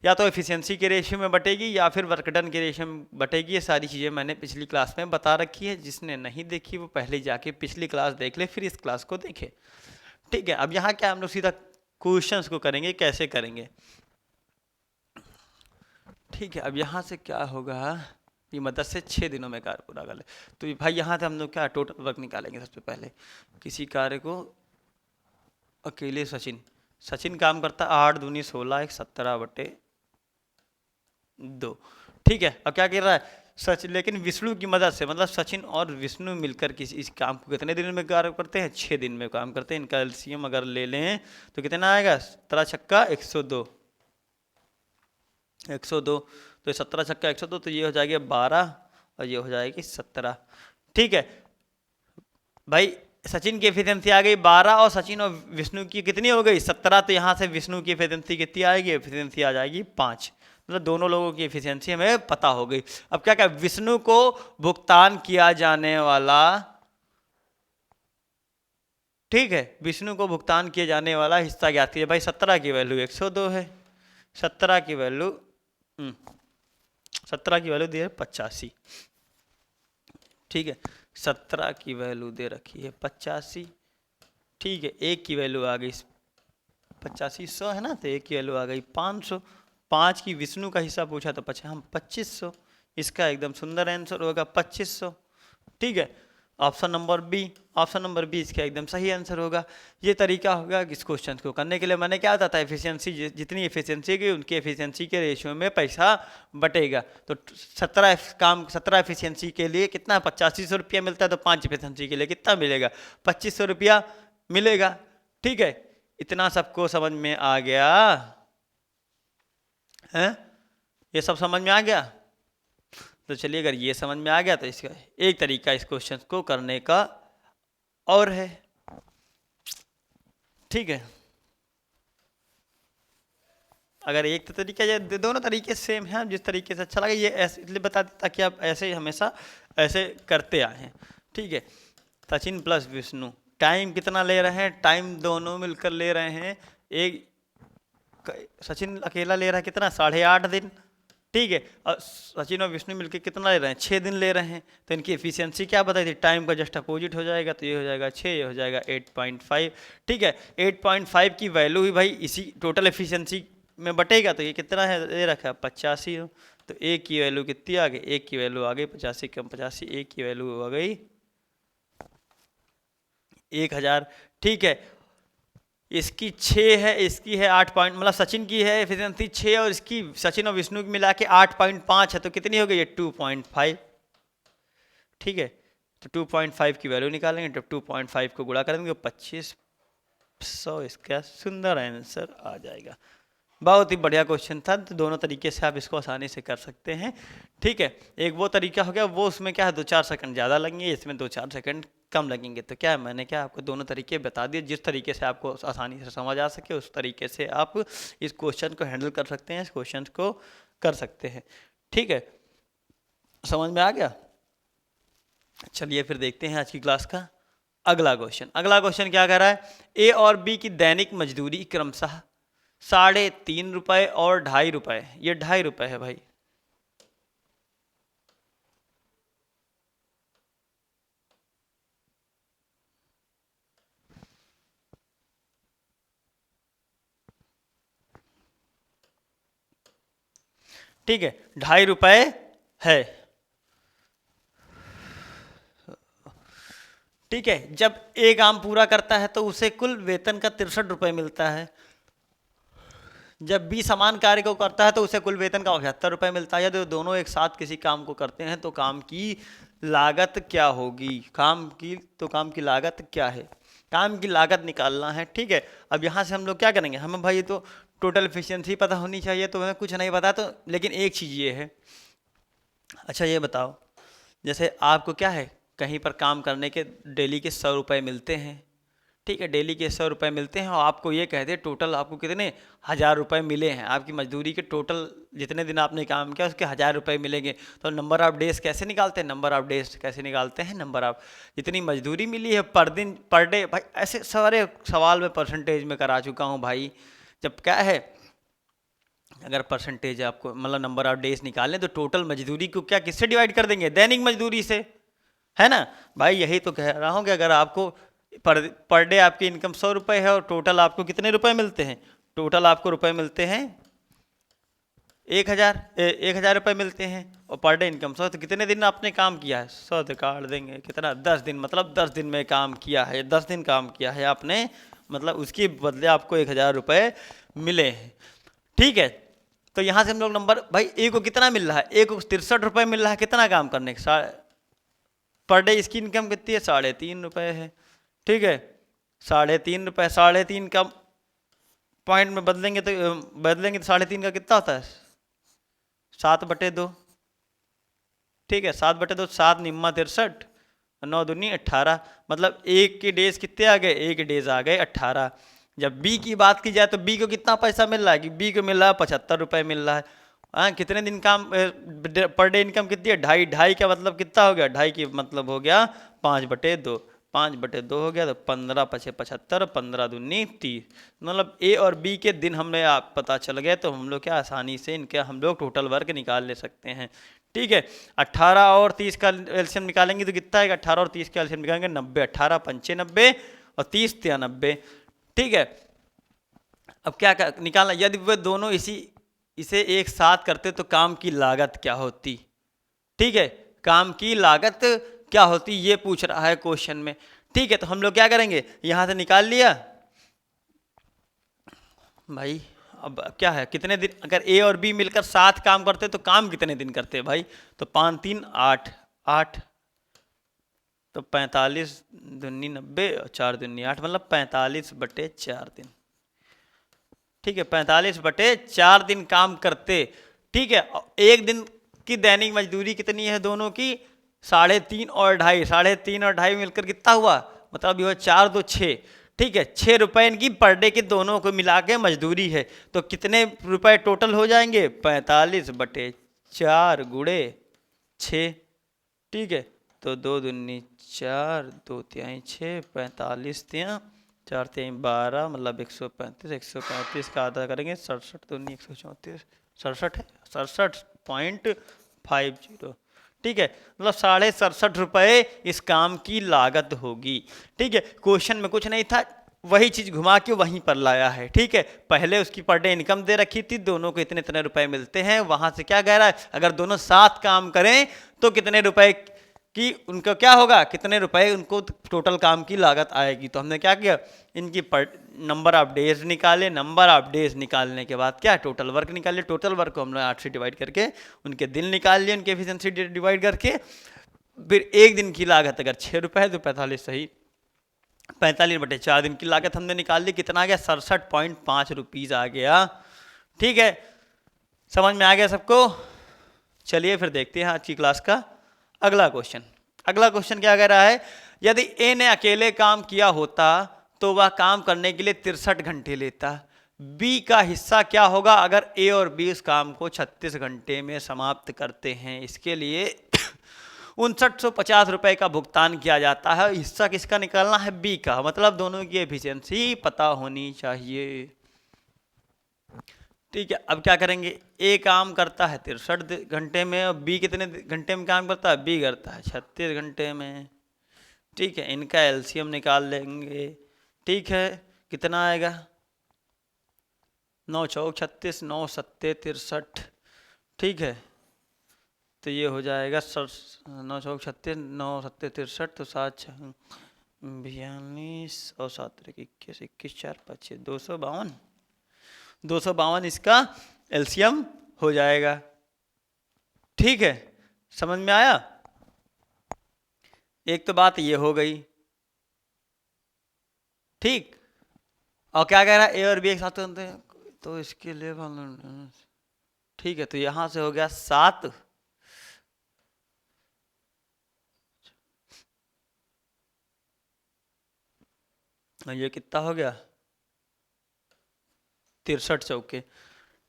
A: या तो एफिशिएंसी के रेशियो में बटेगी या फिर वर्क डन के रेशियो में बटेगी। ये सारी चीज़ें मैंने पिछली क्लास में बता रखी है। जिसने नहीं देखी वो पहले जाके पिछली क्लास देख ले, फिर इस क्लास को देखे। ठीक है, अब यहाँ क्या हम लोग सीधा क्वेश्चंस को करेंगे, कैसे करेंगे। ठीक है, अब यहाँ से क्या होगा, की मदद से 6 दिनों में कार्य पूरा कर ले। तो भाई यहाँ से हम लोग क्या टोटल वर्क निकालेंगे। सबसे पहले किसी कार्य को अकेले सचिन काम करता 8 दूनी 16 1 17/2। ठीक है, अब क्या कह रहा है सचिन, लेकिन विष्णु की मदद से, मतलब सचिन और विष्णु मिलकर किसी इस काम को कितने दिन में कार्य करते हैं, 6 दिन में काम करते हैं। इनका एलसीएम अगर ले लें तो कितना आएगा, 17 छक्का 102। तो 17 छक्का 102, तो ये हो जाएगा 12 और ये हो जाएगी 17। ठीक है भाई, सचिन की एफिशिएंसी आ गई 12 और सचिन और विष्णु की कितनी हो गई 17। तो यहाँ से विष्णु की एफिशिएंसी कितनी आएगी, एफिशिएंसी आ जाएगी 5। मतलब दोनों लोगों की एफिशिएंसी हमें पता हो गई। अब क्या क्या, विष्णु को भुगतान किया जाने वाला, ठीक है, विष्णु को भुगतान किए जाने वाला हिस्सा ज्ञात कीजिए। भाई 17 की वैल्यू 102 है, 17 की वैल्यू 17 की वैल्यू दी है 85। ठीक है, 17 की वैल्यू दे रखी है 85। ठीक है, एक की वैल्यू आ गई 85, 100 है ना, तो एक की वैल्यू आ गई 500। 5 की विष्णु का हिस्सा पूछा तो हम 2500। इसका एकदम सुंदर आंसर होगा 2500। ठीक है, option number B, option number B इसका एकदम सही आंसर होगा। ये तरीका होगा इस क्वेश्चन को करने के लिए। मैंने क्या बताया था, एफिशिएंसी जितनी एफिशिएंसी की उनकी एफिशिएंसी के रेशियो में पैसा बटेगा। तो 17 एफिशिएंसी के लिए कितना 8500 रुपया मिलता है, तो 5 एफिशिएंसी के लिए कितना मिलेगा 2500 रुपया मिलेगा। ठीक है, इतना सबको समझ में आ गया है? ये सब समझ में आ गया? तो चलिए, अगर ये समझ में आ गया तो इसका एक तरीका इस क्वेश्चन को करने का और है। ठीक है, अगर एक तो तरीका, ये दोनों तरीके सेम हैं, जिस तरीके से अच्छा लगे ये ऐसे इसलिए बता देता कि आप ऐसे हमेशा ऐसे करते आए हैं। ठीक है, सचिन प्लस विष्णु टाइम कितना ले रहे हैं, टाइम दोनों मिलकर ले रहे हैं सचिन अकेला ले रहा है कितना 8.5 दिन। ठीक है, और सचिन और विष्णु मिलकर कितना ले रहे हैं 6 दिन ले रहे हैं। तो इनकी एफिशिएंसी क्या बताई थी, टाइम का जस्ट अपोजिट हो जाएगा, तो ये हो जाएगा 6, ये हो जाएगा 8.5। ठीक है, 8.5 की वैल्यू ही भाई इसी टोटल एफिशिएंसी में बटेगा, तो ये कितना है ये रखा है 85 हो। तो ए की वैल्यू कितनी आ गई, एक की वैल्यू आ गई 85 कम 85, एक की वैल्यू आ गई 1000। ठीक है, इसकी 6 है, इसकी है 8 पॉइंट, मतलब सचिन की है एफिशिएंसी 6 और इसकी सचिन और विष्णु की मिला के 8.5 है, तो कितनी हो गई ये 2.5। ठीक है, तो 2.5 की वैल्यू निकालेंगे, तो 2.5 को गुणा करेंगे 2500, इसका सुंदर आंसर आ जाएगा। बहुत ही बढ़िया क्वेश्चन था, तो दोनों तरीके से आप इसको आसानी से कर सकते हैं। ठीक है, एक वो तरीका हो गया, वो उसमें क्या है 2-4 सेकंड ज़्यादा लगेंगे, इसमें 2-4 सेकंड कम लगेंगे। तो क्या है, मैंने क्या आपको दोनों तरीके बता दिए, जिस तरीके से आपको आसानी से समझ आ सके उस तरीके से आप इस क्वेश्चन को हैंडल कर सकते हैं, इस क्वेश्चन को कर सकते हैं। ठीक है, समझ में आ गया? चलिए फिर देखते हैं आज की क्लास का अगला क्वेश्चन। अगला क्वेश्चन क्या कह रहा है, ए और बी की दैनिक मजदूरी क्रमशः 3.5 रुपये और 2.5 रुपये, ये 2.5 रुपये है भाई। ठीक है, 2.5 रुपये है। ठीक है, जब एक काम पूरा करता है तो उसे कुल वेतन का 63 रुपये मिलता है। जब बी समान कार्य को करता है तो उसे कुल वेतन का 78 रुपये मिलता है। यदि दोनों एक साथ किसी काम को करते हैं तो काम की लागत क्या होगी, काम की लागत क्या है, काम की लागत निकालना है। ठीक है, अब यहाँ से हम लोग क्या करेंगे, हमें भाई तो टोटल एफिशिएंसी पता होनी चाहिए, तो हमें कुछ नहीं पता, तो लेकिन एक चीज़ ये है, अच्छा ये बताओ, जैसे आपको क्या है कहीं पर काम करने के डेली के 100 रुपये मिलते हैं। ठीक है, डेली के 100 रुपये मिलते हैं, और आपको ये कहते हैं टोटल आपको कितने 1000 रुपये मिले हैं, आपकी मजदूरी के टोटल जितने दिन आपने काम किया उसके 1000 रुपये मिलेंगे। तो नंबर ऑफ डेज कैसे निकालते हैं, नंबर ऑफ डेज कैसे निकालते हैं, नंबर ऑफ जितनी मजदूरी मिली है पर दिन पर डे। भाई ऐसे सारे सवाल में परसेंटेज में करा चुका हूँ भाई। जब क्या है, अगर परसेंटेज आपको मतलब नंबर ऑफ डेज निकालें तो टोटल मजदूरी को क्या किससे डिवाइड कर देंगे, दैनिक मजदूरी से, है ना भाई। यही तो कह रहा हूँ कि अगर आपको पर डे आपकी इनकम 100 रुपये है और टोटल आपको कितने रुपए मिलते हैं, टोटल आपको रुपए मिलते हैं 1000 रुपये मिलते हैं, और पर डे इनकम 100, तो कितने दिन आपने काम किया है 100 तो काट देंगे कितना 10 दिन, मतलब 10 दिन में काम किया है, 10 दिन काम किया है आपने, मतलब उसके बदले आपको 1000 रुपये मिले हैं। ठीक है, तो यहाँ से हम लोग नंबर भाई ए को कितना मिल रहा है, ए को 63 रुपये मिल रहा है कितना काम करने के, पर डे इसकी इनकम कितनी है 3.5 रुपये है। ठीक है, 3.5 रुपये, 3.5 का पॉइंट में बदलेंगे तो 3.5 का कितना होता है 7/2। ठीक है, 7/2, 7 निम्मा 63, 9 दूनी 18, मतलब एक के डेज कितने आ गए, एक डेज आ गए 18। जब बी की बात की जाए तो बी को कितना पैसा मिल रहा है, कि बी को मिल रहा है 75 रुपये मिल रहा है। हाँ, कितने दिन काम पर डे इनकम कितनी है 2.5 का मतलब कितना हो गया, 2.5 की मतलब हो गया 5/2, 5/2 हो गया, तो 15 × 5 = 75, 15 दूनी 30, मतलब ए और बी के दिन हमें आप पता चल गए, तो हम लोग क्या आसानी से इनके हम लोग टोटल वर्क निकाल ले सकते हैं। ठीक है, 18 और 30 का एलसीएम निकालेंगे तो कितना आएगा, 18 और 30 का एलसीएम निकालेंगे 90, 18 × 5 = 90 और 30 × 90। ठीक है, अब क्या निकालना, यदि वे दोनों इसे एक साथ करते तो काम की लागत क्या होती। ठीक है, काम की लागत क्या होती ये पूछ रहा है क्वेश्चन में। ठीक है, तो हम लोग क्या करेंगे, यहाँ से निकाल लिया भाई। अब क्या है, कितने दिन, अगर ए और बी मिलकर 7 काम करते तो काम कितने दिन करते भाई, तो 5 3 8 8, तो 45 दूनी 90 और 4 दूनी 8, मतलब 45/4 दिन। ठीक है, 45/4 दिन काम करते। ठीक है, एक दिन की दैनिक मजदूरी कितनी है दोनों की, 3.5 और 2.5, 3.5 और 2.5 मिलकर कितना हुआ, मतलब ये 4 2 6। ठीक है, 6 रुपए इनकी पर डे की दोनों को मिला के मजदूरी है, तो कितने रुपए टोटल हो जाएंगे, 45/4 गुणे 6। ठीक है, तो 2 दूनी 4, 2 तिहाई 6, 45 तिया 4 तिहाई 12, मतलब 135, 135 का आधा करेंगे 67 दूनी 134, 67 है, 67.50। ठीक है, मतलब 67.5 रुपये इस काम की लागत होगी। ठीक है, क्वेश्चन में कुछ नहीं था, वही चीज घुमा के वहीं पर लाया है। ठीक है, पहले उसकी पर डे इनकम दे रखी थी, दोनों को इतने इतने रुपए मिलते हैं, वहां से क्या कह रहा है, अगर दोनों 7 काम करें तो कितने रुपए कि उनका क्या होगा, कितने रुपए उनको टोटल काम की लागत आएगी। तो हमने क्या किया, इनकी नंबर ऑफ डेज निकाले, नंबर ऑफ डेज निकालने के बाद क्या, टोटल वर्क निकाले, टोटल वर्क को हमने 8 से डिवाइड करके उनके दिन निकाल लिए, उनके एफिशिएंसी डिवाइड करके, फिर एक दिन की लागत अगर 6 रुपये है तो 45 सही, 45/4 दिन की लागत हमने निकाल ली, कितना आ गया, 67.5 रुपीज आ गया। ठीक है, समझ में आ गया सबको। चलिए फिर देखते हैं आज की क्लास का अगला क्वेश्चन। अगला क्वेश्चन क्या कह रहा है, यदि ए ने अकेले काम किया होता तो वह काम करने के लिए 63 घंटे लेता, बी का हिस्सा क्या होगा अगर ए और बी उस काम को 36 घंटे में समाप्त करते हैं। इसके लिए 5950 रुपए का भुगतान किया जाता है, हिस्सा किसका निकालना है, बी का, मतलब दोनों की एफिशिएंसी पता होनी चाहिए। ठीक है, अब क्या करेंगे, ए काम करता है 63 घंटे में और बी कितने घंटे में काम करता है, बी करता है 36 घंटे में। ठीक है, इनका एलसीएम निकाल लेंगे। ठीक है, कितना आएगा, 9 चौक 36, 9 सत्ते 63। ठीक है, तो ये हो जाएगा 9 चौक 36, 9 सत्ते 63, तो 7 42 और 7 21, 21 4 5 252, 252 इसका एलसीएम हो जाएगा। ठीक है, समझ में आया। एक तो बात ये हो गई। ठीक, और क्या कह रहा है, ए और बी एक साथ होते हैं तो इसके लिए, ठीक है, तो यहां से हो गया 7, ये कितना हो गया, 63 चौके।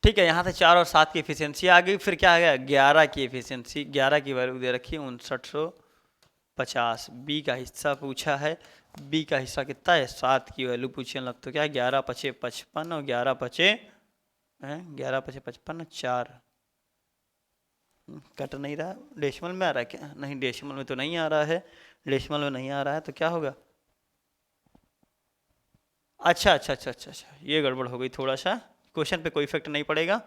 A: ठीक है, यहाँ से 4 और 7 की एफिशिएंसी आ गई, फिर क्या आ गया, 11 की एफिशिएंसी, 11 की वैल्यू दे रखी है 5950। बी का हिस्सा पूछा है, बी का हिस्सा कितना है, 7 की वैल्यू पूछने लग, तो क्या है, 11 पचे 55 और 11 पचे 55 4, कट नहीं रहा, डेसिमल में आ रहा है क्या, नहीं डेसिमल में तो नहीं आ रहा है, डेसिमल में नहीं आ रहा है, तो क्या होगा, अच्छा अच्छा अच्छा अच्छा अच्छा, ये गड़बड़ हो गई थोड़ा सा, क्वेश्चन पे कोई इफेक्ट नहीं पड़ेगा।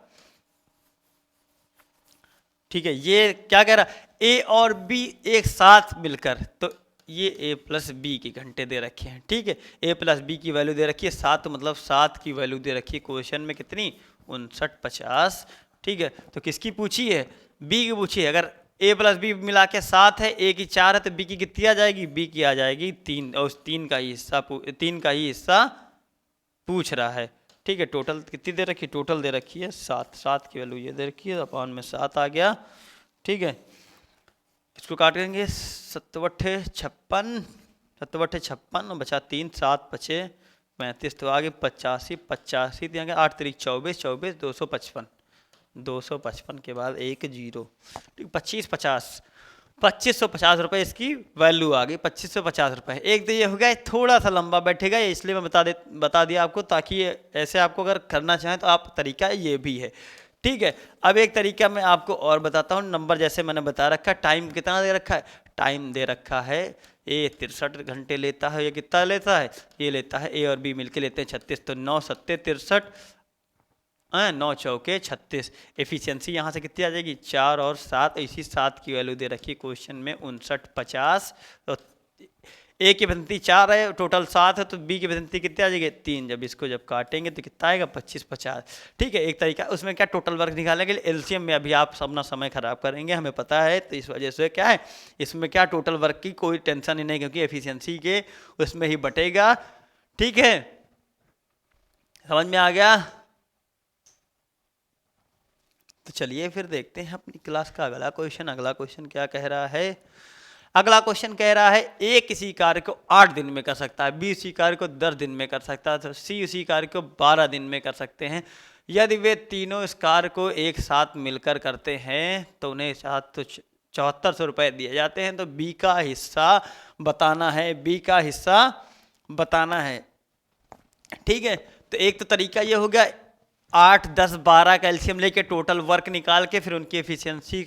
A: ठीक है, ये क्या कह रहा, ए और बी एक साथ मिलकर, तो ये ए प्लस बी के घंटे दे रखे हैं। ठीक है, ए प्लस बी की वैल्यू दे रखी है 7, मतलब 7 की वैल्यू दे रखी है क्वेश्चन में कितनी, 5950। ठीक है, तो किसकी पूछी है, बी की पूछी है। अगर ए प्लस बी मिला के 7 है, ए की 4 है, तो बी की कितनी आ जाएगी, बी की आ जाएगी 3, और उस 3 का ही हिस्सा पूछ रहा है। ठीक है, टोटल कितनी दे रखी, टोटल दे रखी है 7, 7 की वैल्यू ये दे रखी है, अपॉन में 7 आ गया। ठीक है, इसको काटेंगे 7 बट्ठे 56, 7 बट्ठे 56 और बचा 3, 7 पचे 35, तो आगे 85, 85 देंगे 8 3 24, 24 255, 255 के बाद 1 0। ठीक, 2550 रुपए इसकी वैल्यू आ गई, 2550 रुपए। एक तो ये हो गया, थोड़ा सा लंबा बैठेगा, इसलिए मैं बता दिया आपको, ताकि ऐसे आपको अगर करना चाहें तो आप तरीका ये भी है। ठीक है, अब एक तरीका मैं आपको और बताता हूँ, नंबर जैसे मैंने बता रखा है, टाइम कितना दे रखा है, टाइम दे रखा है ए 63 घंटे लेता है, ये कितना लेता है, ये लेता है, ए और बी मिलके लेते हैं 36, तो 9 सत्ते 63, 9 चौके 36। एफिशिएंसी यहाँ से कितनी आ जाएगी, 4 और 7, इसी 7 की वैल्यू दे रखी है क्वेश्चन में 59 50। तो ए की एफिशिएंसी 4 है, टोटल 7 है, तो बी की एफिशिएंसी कितनी आ जाएगी 3। जब इसको जब काटेंगे तो कितना आएगा 25 50। ठीक है, एक तरीका उसमें क्या टोटल वर्क निकालने के लिए एलसीएम में अभी आप अपना समय खराब करेंगे, हमें पता है, तो इस वजह से क्या है इसमें क्या टोटल वर्क की कोई टेंशन ही नहीं, क्योंकि एफिशिएंसी के उसमें ही बटेगा। ठीक है, समझ में आ गया। तो चलिए फिर देखते हैं अपनी क्लास का अगला क्वेश्चन। अगला क्वेश्चन क्या कह रहा है, अगला क्वेश्चन कह रहा है ए किसी कार्य को 8 दिन में कर सकता है, बी उसी कार्य को 10 दिन में कर सकता है, तो सी उसी कार्य को 12 दिन में कर सकते हैं। यदि वे तीनों इस कार्य को एक साथ मिलकर करते हैं तो उन्हें साथ तो 7400 रुपये दिए जाते हैं। तो बी का हिस्सा बताना है, बी का हिस्सा बताना है। ठीक है, तो एक तो तरीका ये हो गया 8 10 12 का एलसीएम लेके टोटल वर्क निकाल के फिर उनकी एफिशिएंसी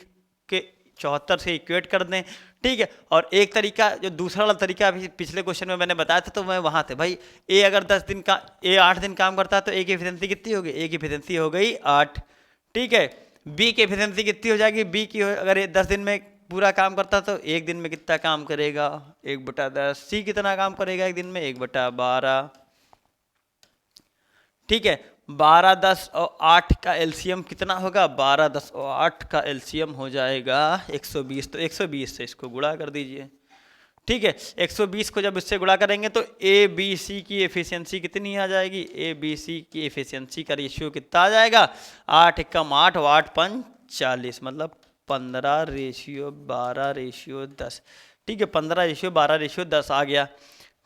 A: के 74 से इक्वेट कर दें। ठीक है, और एक तरीका जो दूसरा वाला तरीका अभी पिछले क्वेश्चन में मैंने बताया था, तो मैं वहाँ थे भाई ए अगर 10 दिन का ए 8 दिन काम करता है तो ए की एफिशिएंसी कितनी होगी, ए की एफिशिएंसी हो गई 8। ठीक है, बी की एफिशिएंसी कितनी हो जाएगी, बी की अगर ये 10 दिन में पूरा काम करता तो एक दिन में कितना काम करेगा 1/10। सी कितना काम करेगा एक दिन में 1/12। ठीक है, 12 10 और 8 का एलसीएम कितना होगा, 12 10 और 8 का एलसीएम हो जाएगा 120। तो 120 से इसको गुणा कर दीजिए। ठीक है, 120 को जब इससे गुणा करेंगे तो ए बी सी की एफिशिएंसी कितनी आ जाएगी, ए बी सी की एफिशिएंसी का रेशियो कितना आ जाएगा, 8 एकम 8 और 8 5 40, मतलब 15:12:10। ठीक है, 15:12:10 आ गया।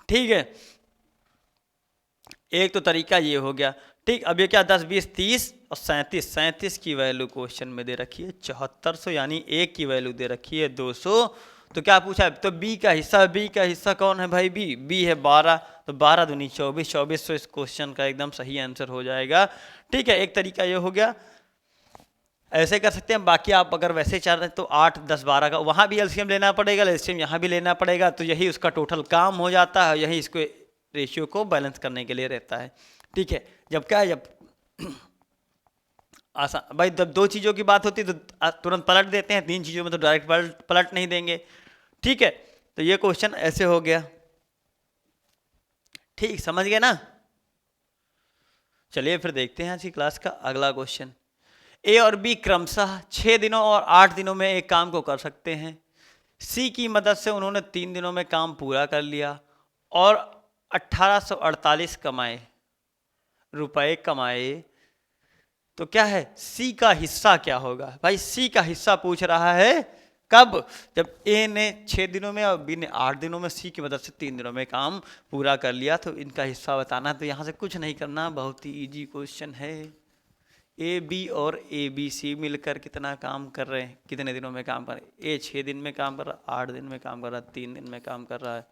A: ठीक है, एक तो तरीका ये हो गया। ठीक, अब ये क्या 10 20 30 और 37 की वैल्यू क्वेश्चन में दे रखी है 7400, यानी ए की वैल्यू दे रखी है 200। तो क्या पूछा है, तो बी का हिस्सा, बी का हिस्सा कौन है भाई, बी है 12, तो 12 दूनी 24, 2400 इस क्वेश्चन का एकदम सही आंसर हो जाएगा। ठीक है, एक तरीका ये हो गया, ऐसे कर सकते हैं। बाकी आप अगर वैसे चाह रहे हैं तो 8 10 12 का वहाँ भी एलसीएम लेना पड़ेगा, एलसीएम यहाँ भी लेना पड़ेगा, तो यही उसका टोटल काम हो जाता है, यही इसको रेशियो को बैलेंस करने के लिए रहता है। ठीक है, जब क्या है, जब आसान भाई जब 2 चीज़ों की बात होती है तो तुरंत पलट देते हैं, 3 चीज़ों में तो डायरेक्ट पलट नहीं देंगे। ठीक है, तो ये क्वेश्चन ऐसे हो गया। ठीक, समझ गए ना। चलिए फिर देखते हैं आज की क्लास का अगला क्वेश्चन। ए और बी क्रमशः 6 दिनों और 8 दिनों में एक काम को कर सकते हैं। सी की मदद से उन्होंने 3 दिनों में काम पूरा कर लिया और 1848 रुपए कमाए। तो क्या है, सी का हिस्सा क्या होगा भाई, सी का हिस्सा पूछ रहा है कब, जब ए ने 6 दिनों में और बी ने 8 दिनों में सी की मदद से 3 दिनों में काम पूरा कर लिया, तो इनका हिस्सा बताना है। तो यहाँ से कुछ नहीं करना, बहुत ही इजी क्वेश्चन है। ए बी और ए बी सी मिलकर कितना काम कर रहे हैं, कितने दिनों में काम कर रहे हैं, ए 6 दिन में काम कर रहा है, 8 दिन में काम कर रहा है, 3 दिन में काम कर रहा है।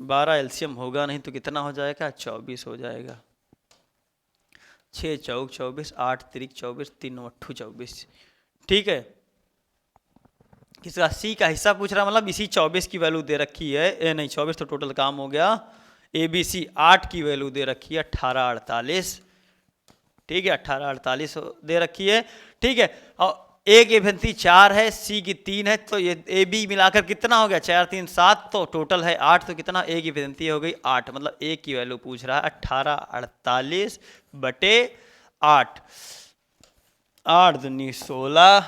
A: 12 एलसीएम होगा नहीं तो कितना हो जाएगा, 24 हो जाएगा। 6 चौक 24, 8 तिरिक 24, 3 अट्ठू 24। ठीक है, किसका, सी का हिस्सा पूछ रहा, मतलब इसी 24 की वैल्यू दे रखी है, ए नहीं 24 तो टोटल काम हो गया। ए बी सी 8 की वैल्यू दे रखी है 1848। ठीक है, 1848 दे रखी है। ठीक है, और ए की एफिशिएंसी 4 है, सी की 3 है, तो ये ए बी मिलाकर कितना हो गया, 4 3 7, तो टोटल है 8, तो कितना ए की एफिशिएंसी हो गई 8, मतलब ए की वैल्यू पूछ रहा है 1848/8। 8 दूनी 16,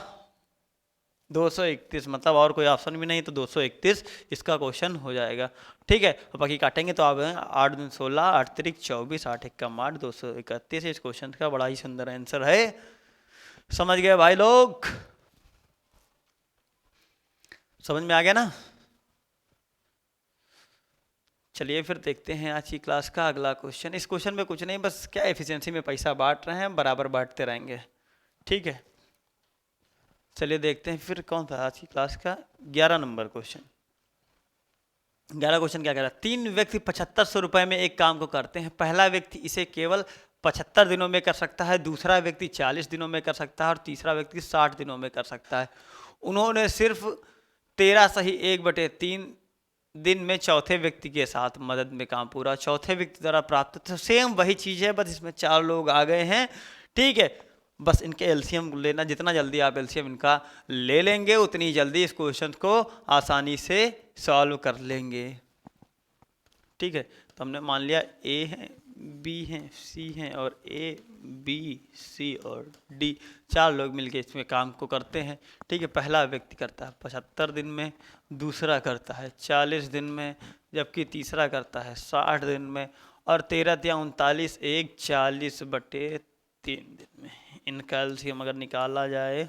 A: 231, मतलब और कोई ऑप्शन भी नहीं, तो 231 इसका क्वेश्चन हो जाएगा। ठीक है, और बाकी काटेंगे तो आप 8 दूनी 16, 8 तिरिक 24, 8 एकम 8, 231 इस क्वेश्चन का बड़ा ही सुंदर आंसर है। समझ गए भाई लोग, समझ में आ गया ना। चलिए फिर देखते हैं आज की क्लास का अगला क्वेश्चन। इस क्वेश्चन में कुछ नहीं, बस क्या एफिशिएंसी में पैसा बांट रहे हैं, बराबर बांटते रहेंगे। ठीक है, चलिए देखते हैं फिर कौन था आज की क्लास का 11 नंबर क्वेश्चन। 11 क्वेश्चन क्या कह रहा है, 3 व्यक्ति 7500 रुपए में एक काम को करते हैं। पहला व्यक्ति इसे केवल 75 दिनों में कर सकता है, दूसरा व्यक्ति 40 दिनों में कर सकता है और तीसरा व्यक्ति 60 दिनों में कर सकता है। उन्होंने सिर्फ 13 सही 1/3 दिन में चौथे व्यक्ति के साथ मदद में काम पूरा चौथे व्यक्ति द्वारा प्राप्त। तो सेम वही चीज़ है, बस इसमें 4 लोग आ गए हैं। ठीक है, बस इनके एलसीएम लेना, जितना जल्दी आप एलसीएम इनका ले लेंगे उतनी जल्दी इस क्वेश्चन को आसानी से सॉल्व कर लेंगे। ठीक है, तो हमने मान लिया ए है, बी है, सी है और ए बी सी और डी, 4 लोग मिलके इसमें काम को करते हैं। ठीक है, पहला व्यक्ति करता है 75 दिन में, दूसरा करता है 40 दिन में, जबकि तीसरा करता है 60 दिन में, और 13 या 39 एक 40/3 दिन में। इनका एलसीएम अगर निकाला जाए,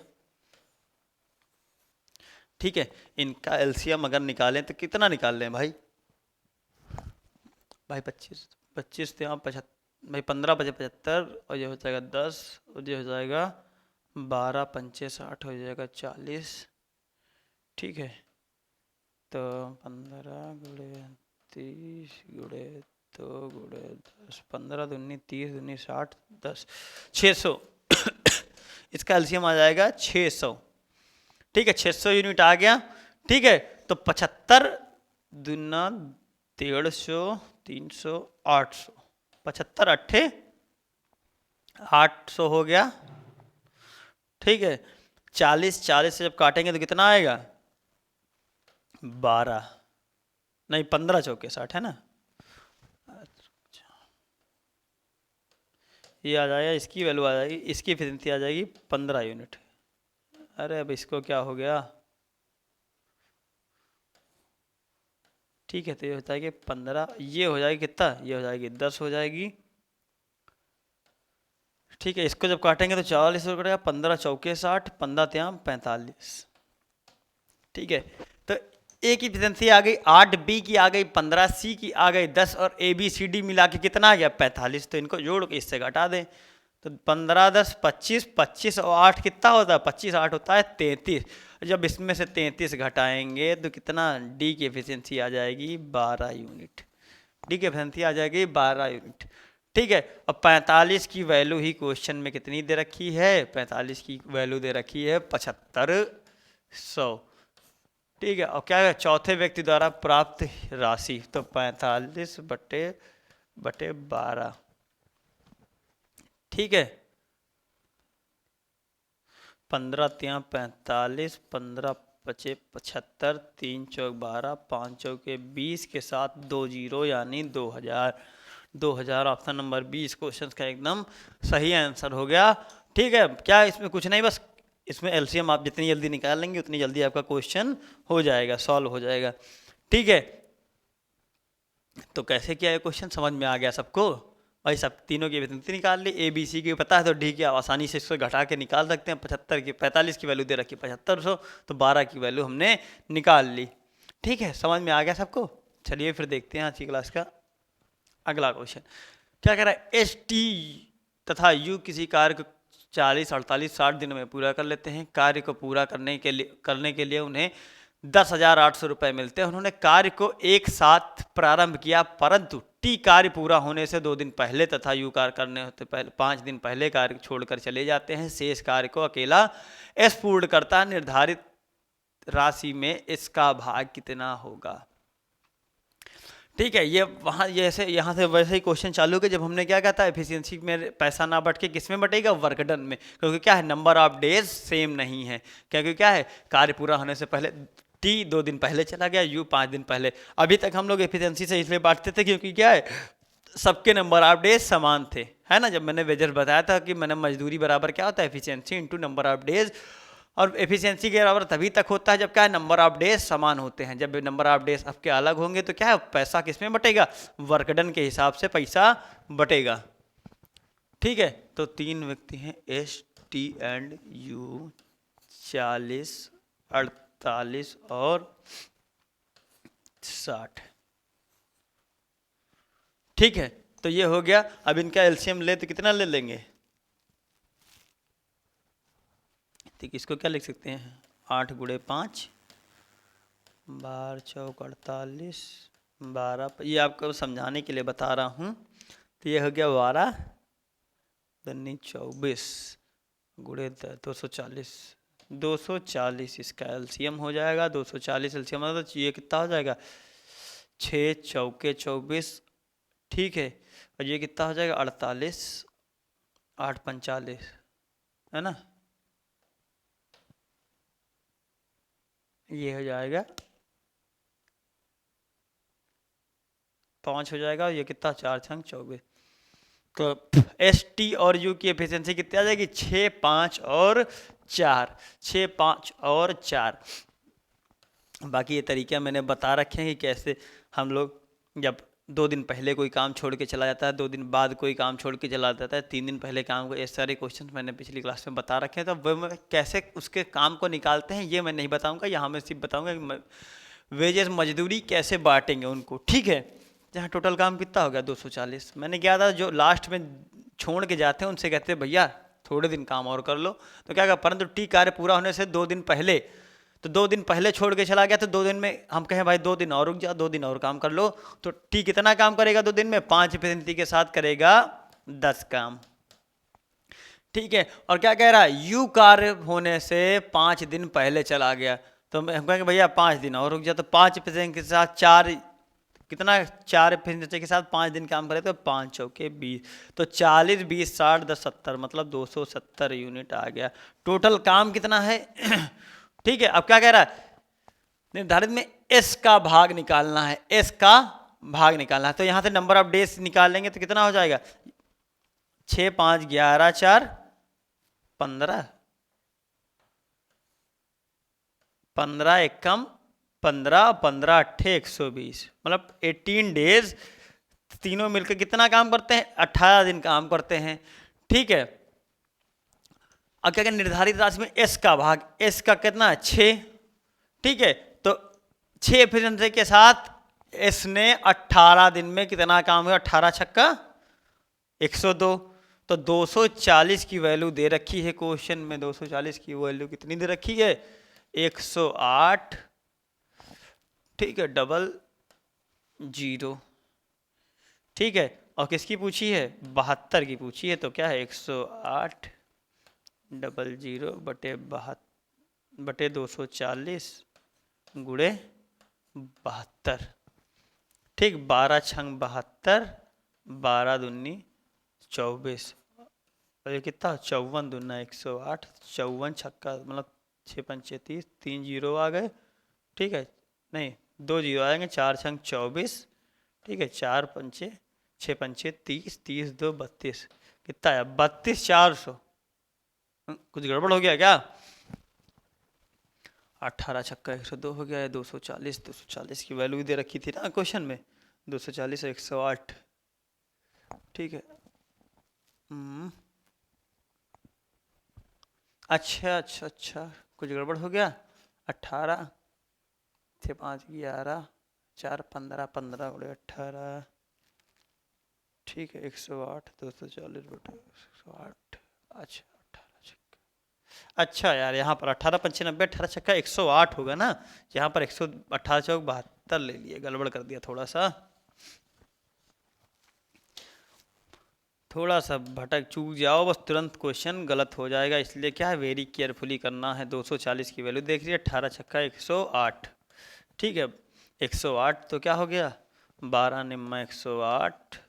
A: ठीक है, इनका एलसीएम अगर निकालें तो कितना निकाल लें भाई? भाई 25 तो यहाँ 75, भाई 15 बजे 75, और ये हो जाएगा 10, और ये हो जाएगा 12 पंचे 60, हो जाएगा 40। ठीक है, तो 15 गुणे 30 गुणे 2 गुणे 10, 15 दूनी 30 दूनी 60, 10, 600 इसका एलसीएम आ जाएगा 600। ठीक है, 600 यूनिट आ गया। ठीक है, तो 75 दूना 150, 300, 800, 75 अट्ठे 800 हो गया। ठीक है, 40 से जब काटेंगे तो कितना आएगा? 12 नहीं 15 चौके 60 है ना। ये आ जाएगा, इसकी वैल्यू आ जाएगी, इसकी एफिशिएंसी आ जाएगी 15 यूनिट। अरे अब इसको क्या हो गया? ठीक है, तो ये होता है कि 15, ये हो जाएगी कितना? ये हो जाएगी 10 हो जाएगी। ठीक है, इसको जब काटेंगे तो 40 हो कटेगा, 15 चौके 60, 15 त्याम 45। ठीक है, तो ए की एफिशिएंसी आ गई 8, बी की आ गई 15, सी की आ गई 10, और ए बी सी डी मिला के कितना आ गया? 45। तो इनको जोड़ के इससे घटा दें, तो 15 10 25, 25 और 8 कितना होता है? 25 8 होता है 33। जब इसमें से 33 घटाएंगे तो कितना? डी की एफिशिएंसी आ जाएगी 12 यूनिट। डी की एफिशिएंसी आ जाएगी 12 यूनिट। ठीक है, अब 45 की वैल्यू ही क्वेश्चन में कितनी दे रखी है? 45 की वैल्यू दे रखी है 7500। ठीक है, और क्या है? चौथे व्यक्ति द्वारा प्राप्त राशि, तो 45/12। ठीक है, 15 त्या 45, 15 पचे 75, 3 चौक 12, 5 चौके 20 के साथ 2 जीरो यानी 2000। 2000 ऑप्शन नंबर 20 क्वेश्चन का एकदम सही आंसर हो गया। ठीक है, क्या इसमें कुछ नहीं, बस इसमें एलसीएम आप जितनी जल्दी निकाल लेंगे उतनी जल्दी आपका क्वेश्चन हो जाएगा, सॉल्व हो जाएगा। ठीक है, तो कैसे किया ये क्वेश्चन समझ में आ गया सबको? भाई सब तीनों की एफिशिएंसी निकाल ली, ए बी सी की पता है तो डी की आसानी से इसको घटा के निकाल सकते हैं। 75 की 45 की वैल्यू दे रखी 7500, तो 12 की वैल्यू हमने निकाल ली। ठीक है, समझ में आ गया सबको? चलिए फिर देखते हैं आज की क्लास का अगला क्वेश्चन। क्या कह रहा है? एस टी तथा यू किसी कार्य को 40 48 60 दिन में पूरा कर लेते हैं। कार्य को पूरा करने के लिए उन्हें 10,800 रुपये मिलते हैं। उन्होंने कार्य को एक साथ प्रारंभ किया, परंतु टी कार्य पूरा होने से 2 दिन पहले तथा यू कार्य करने होते पहले 5 दिन पहले कार्य छोड़कर चले जाते हैं। शेष कार्य को अकेला एस पूर्ण करता है। निर्धारित राशि में इसका भाग कितना होगा? ठीक है, ये वहाँ जैसे यहाँ से वैसे ही क्वेश्चन चालू के, जब हमने क्या कहा था एफिशिएंसी में पैसा ना बट के किस में बटेगा? वर्क डन में। क्योंकि क्या है, नंबर ऑफ डेज सेम नहीं है। क्योंकि क्या है, कार्य पूरा होने से पहले टी 2 दिन पहले चला गया, यू 5 दिन पहले। अभी तक हम लोग एफिशिएंसी से इसलिए बांटते थे क्योंकि क्या है, सबके नंबर ऑफ डेज समान थे, है ना। जब मैंने वेजर बताया था कि मैंने मजदूरी बराबर क्या होता है? Efficiency into number of days. और एफिशिएंसी के बराबर तभी तक होता है जब क्या है, नंबर ऑफ डेज समान होते हैं। जब नंबर ऑफ डेज आपके अलग होंगे तो क्या है, पैसा किस में बटेगा? वर्कडन के हिसाब से पैसा बटेगा। ठीक है, तो 3 व्यक्ति हैं, एस टी एंड यू, 40 48 और 60। ठीक है, तो ये हो गया। अब इनका एलसीएम ले तो कितना ले लेंगे? ठीक, इसको क्या लिख सकते हैं? 8 गुणे 5, 12 चौक 48, 12, ये आपको समझाने के लिए बता रहा हूँ। तो ये हो गया 12 दूनी 24 गुणे 240, 240 इसका एलसीएम हो जाएगा। 240 एलसीएम मतलब तो ये कितना हो जाएगा? 6 चौके 24। ठीक है, और ये कितना हो जाएगा? 48 8 45 है ना, ये हो जाएगा 5 हो जाएगा, और ये कितना 4 6 24। तो एस टी और यू की एफिशिएंसी कितनी आ जाएगी, 6 5 और 4, 6 5 और 4। बाकी ये तरीके मैंने बता रखे हैं कि कैसे हम लोग जब 2 दिन पहले कोई काम छोड़ के चला जाता है, 2 दिन बाद कोई काम छोड़ के चला जाता है, 3 दिन पहले काम को, ये सारे क्वेश्चन मैंने पिछली क्लास में बता रखे हैं। तो वो मैं कैसे उसके काम को निकालते हैं ये मैं नहीं बताऊंगा, यहाँ मैं सिर्फ बताऊंगा कि वेजेस मजदूरी कैसे बांटेंगे उनको, ठीक है। जहाँ टोटल काम कितना हो गया 240, मैंने क्या था जो लास्ट में छोड़ के जाते हैं उनसे कहते हैं भैया थोड़े दिन काम और कर लो, तो क्या कहा, परंतु टी कार्य पूरा होने से 2 दिन पहले, तो 2 दिन पहले छोड़ के चला गया, तो 2 दिन में हम कहें भाई 2 दिन और रुक जा, 2 दिन और काम कर लो, तो टी कितना काम करेगा 2 दिन में, 5 एफिशिएंसी के साथ करेगा 10 काम, ठीक है। और क्या कह रहा है, यू कार्य होने से 5 दिन पहले चला गया, तो हम कहेंगे भैया 5 दिन और रुक जा, तो 5 एफिशिएंसी के साथ 4, कितना 4 एफिशिएंसी के साथ 5 दिन काम करे तो 5 चौके 20, तो 40 20 60 10 70, मतलब 270 यूनिट आ गया। टोटल काम कितना है ठीक है। अब क्या कह रहा है, निर्धारित में एस का भाग निकालना है, एस का भाग निकालना है, तो यहां से नंबर ऑफ डेज निकाल लेंगे तो कितना हो जाएगा, 6 5 11 4 15, 15 एकम 15, 15 अट्ठे 120, मतलब 18 डेज तीनों मिलकर कितना काम करते हैं, 18 दिन काम करते हैं, ठीक है। अब क्या निर्धारित राशि में एस का भाग, एस का कितना है 6, ठीक है। तो 6 एफिशिएंसी के साथ एस ने 18 दिन में कितना काम हुआ, 18 छक्का 102, तो 240 की वैल्यू दे रखी है क्वेश्चन में, 240 की वैल्यू कितनी दे रखी है, 108, ठीक है, 00, ठीक है। और किसकी पूछी है, 72 की पूछी है, तो क्या है 108 00 बटे 240 गुणे 72, ठीक, 12 छंग 72, 12 दूनी 24, और ये कितना 54 दूना 108, 54 छक्का मतलब 6 पंचे 30, 3 जीरो आ गए, ठीक है, नहीं 2 जीरो आएंगे, 4 छंग 24, ठीक है, 4 पंचे 6 पंचे 30, 30 2 32, कितना है 32 400, कुछ गड़बड़ हो गया क्या, 18 छक्का 102 हो गया है, 240, 240 की वैल्यू दे रखी थी ना क्वेश्चन में, 240 108, ठीक है। अच्छा अच्छा अच्छा, कुछ गड़बड़ हो गया, 18 6 5 11 4 15, 15 गुणे 18, ठीक है, 108 240 बटे 108, अच्छा 18 छक्का, अच्छा यार यहाँ पर 18 पंचे 90, 18 छक्का 108 होगा ना, यहाँ पर 118 चौक 72 ले लिए, गड़बड़ कर दिया थोड़ा सा भटक चूक जाओ बस तुरंत क्वेश्चन गलत हो जाएगा, इसलिए क्या है वेरी केयरफुली करना है। 240 की वैल्यू देख लीजिए, 18 छक्का 108, ठीक है, 108 तो क्या हो गया 12 निम्मा 108,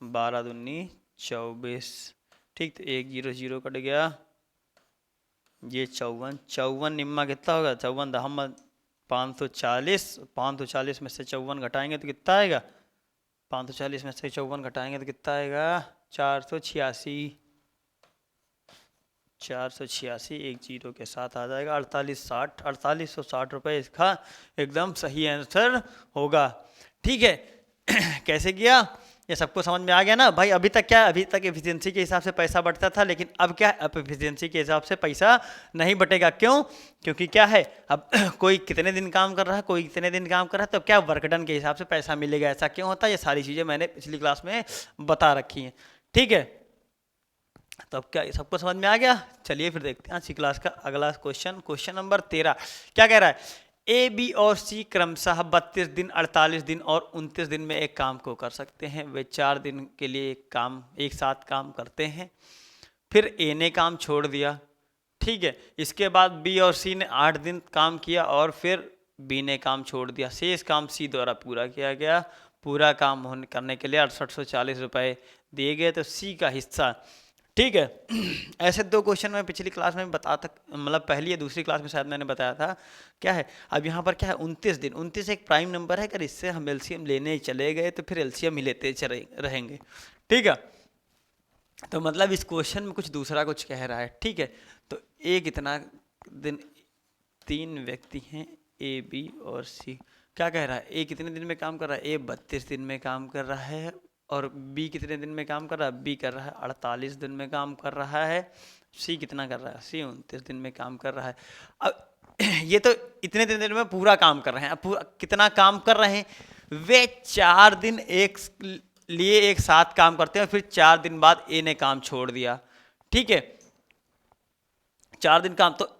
A: 12 दूनी 24, ठीक, तो 1 0 0 कट गया, ये 54, 54 निम्मा कितना होगा, 54 दहम 540, 540 में से 54 घटाएंगे तो कितना आएगा, 540 में से 54 घटाएंगे तो कितना आएगा, 486, 486, 1 जीरो के साथ आ जाएगा 4860, 4860 रुपये इसका एकदम सही आंसर होगा, ठीक है। कैसे किया, ये सबको समझ में आ गया ना भाई। अभी तक क्या, अभी तक एफिशिएंसी के हिसाब से पैसा बढ़ता था, लेकिन अब क्या, अब एफिशिएंसी के हिसाब से पैसा नहीं बटेगा, क्यों, क्योंकि क्या है अब कोई कितने दिन काम कर रहा है, कोई कितने दिन काम कर रहा है, तो क्या वर्क डन के हिसाब से पैसा मिलेगा, ऐसा क्यों होता है, ये सारी चीज़ें मैंने पिछली क्लास में बता रखी हैं, ठीक है। तो अब क्या सबको समझ में आ गया, चलिए फिर देखते हैं आज की क्लास का अगला क्वेश्चन, क्वेश्चन नंबर 13 क्या कह रहा है, ए बी और सी क्रमशः 32 दिन 48 दिन और 29 दिन में एक काम को कर सकते हैं, वे 4 दिन के लिए एक साथ काम करते हैं, फिर ए ने काम छोड़ दिया, ठीक है, इसके बाद बी और सी ने 8 दिन काम किया और फिर बी ने काम छोड़ दिया, शेष काम सी द्वारा पूरा किया गया, पूरा काम करने के लिए 6840 रुपये दिए गए, तो सी का हिस्सा ठीक है। ऐसे दो क्वेश्चन मैं पिछली क्लास में बता तक, मतलब पहली या दूसरी क्लास में शायद मैंने बताया था। क्या है अब यहाँ पर, क्या है 29 दिन, 29 एक प्राइम नंबर है, अगर इससे हम एलसीएम लेने चले गए तो फिर एलसीएम ही लेते चले रहेंगे। ठीक है, तो मतलब इस क्वेश्चन में कुछ दूसरा कुछ कह रहा है। ठीक है, तो ए कितना दिन, तीन व्यक्ति हैं ए बी और सी। क्या कह रहा है, ए कितने दिन में काम कर रहा है, ए 32 दिन में काम कर रहा है, और बी कितने दिन में काम कर रहा है, बी कर रहा है 48 दिन में काम कर रहा है। सी कितना कर रहा है, सी 29 दिन में काम कर रहा है। अब ये तो इतने दिन में पूरा काम कर रहे हैं। अब पूरा कितना काम कर रहे हैं, वे 4 दिन एक लिए एक साथ काम करते हैं, और फिर 4 दिन बाद ए ने काम छोड़ दिया। ठीक है, 4 दिन काम, तो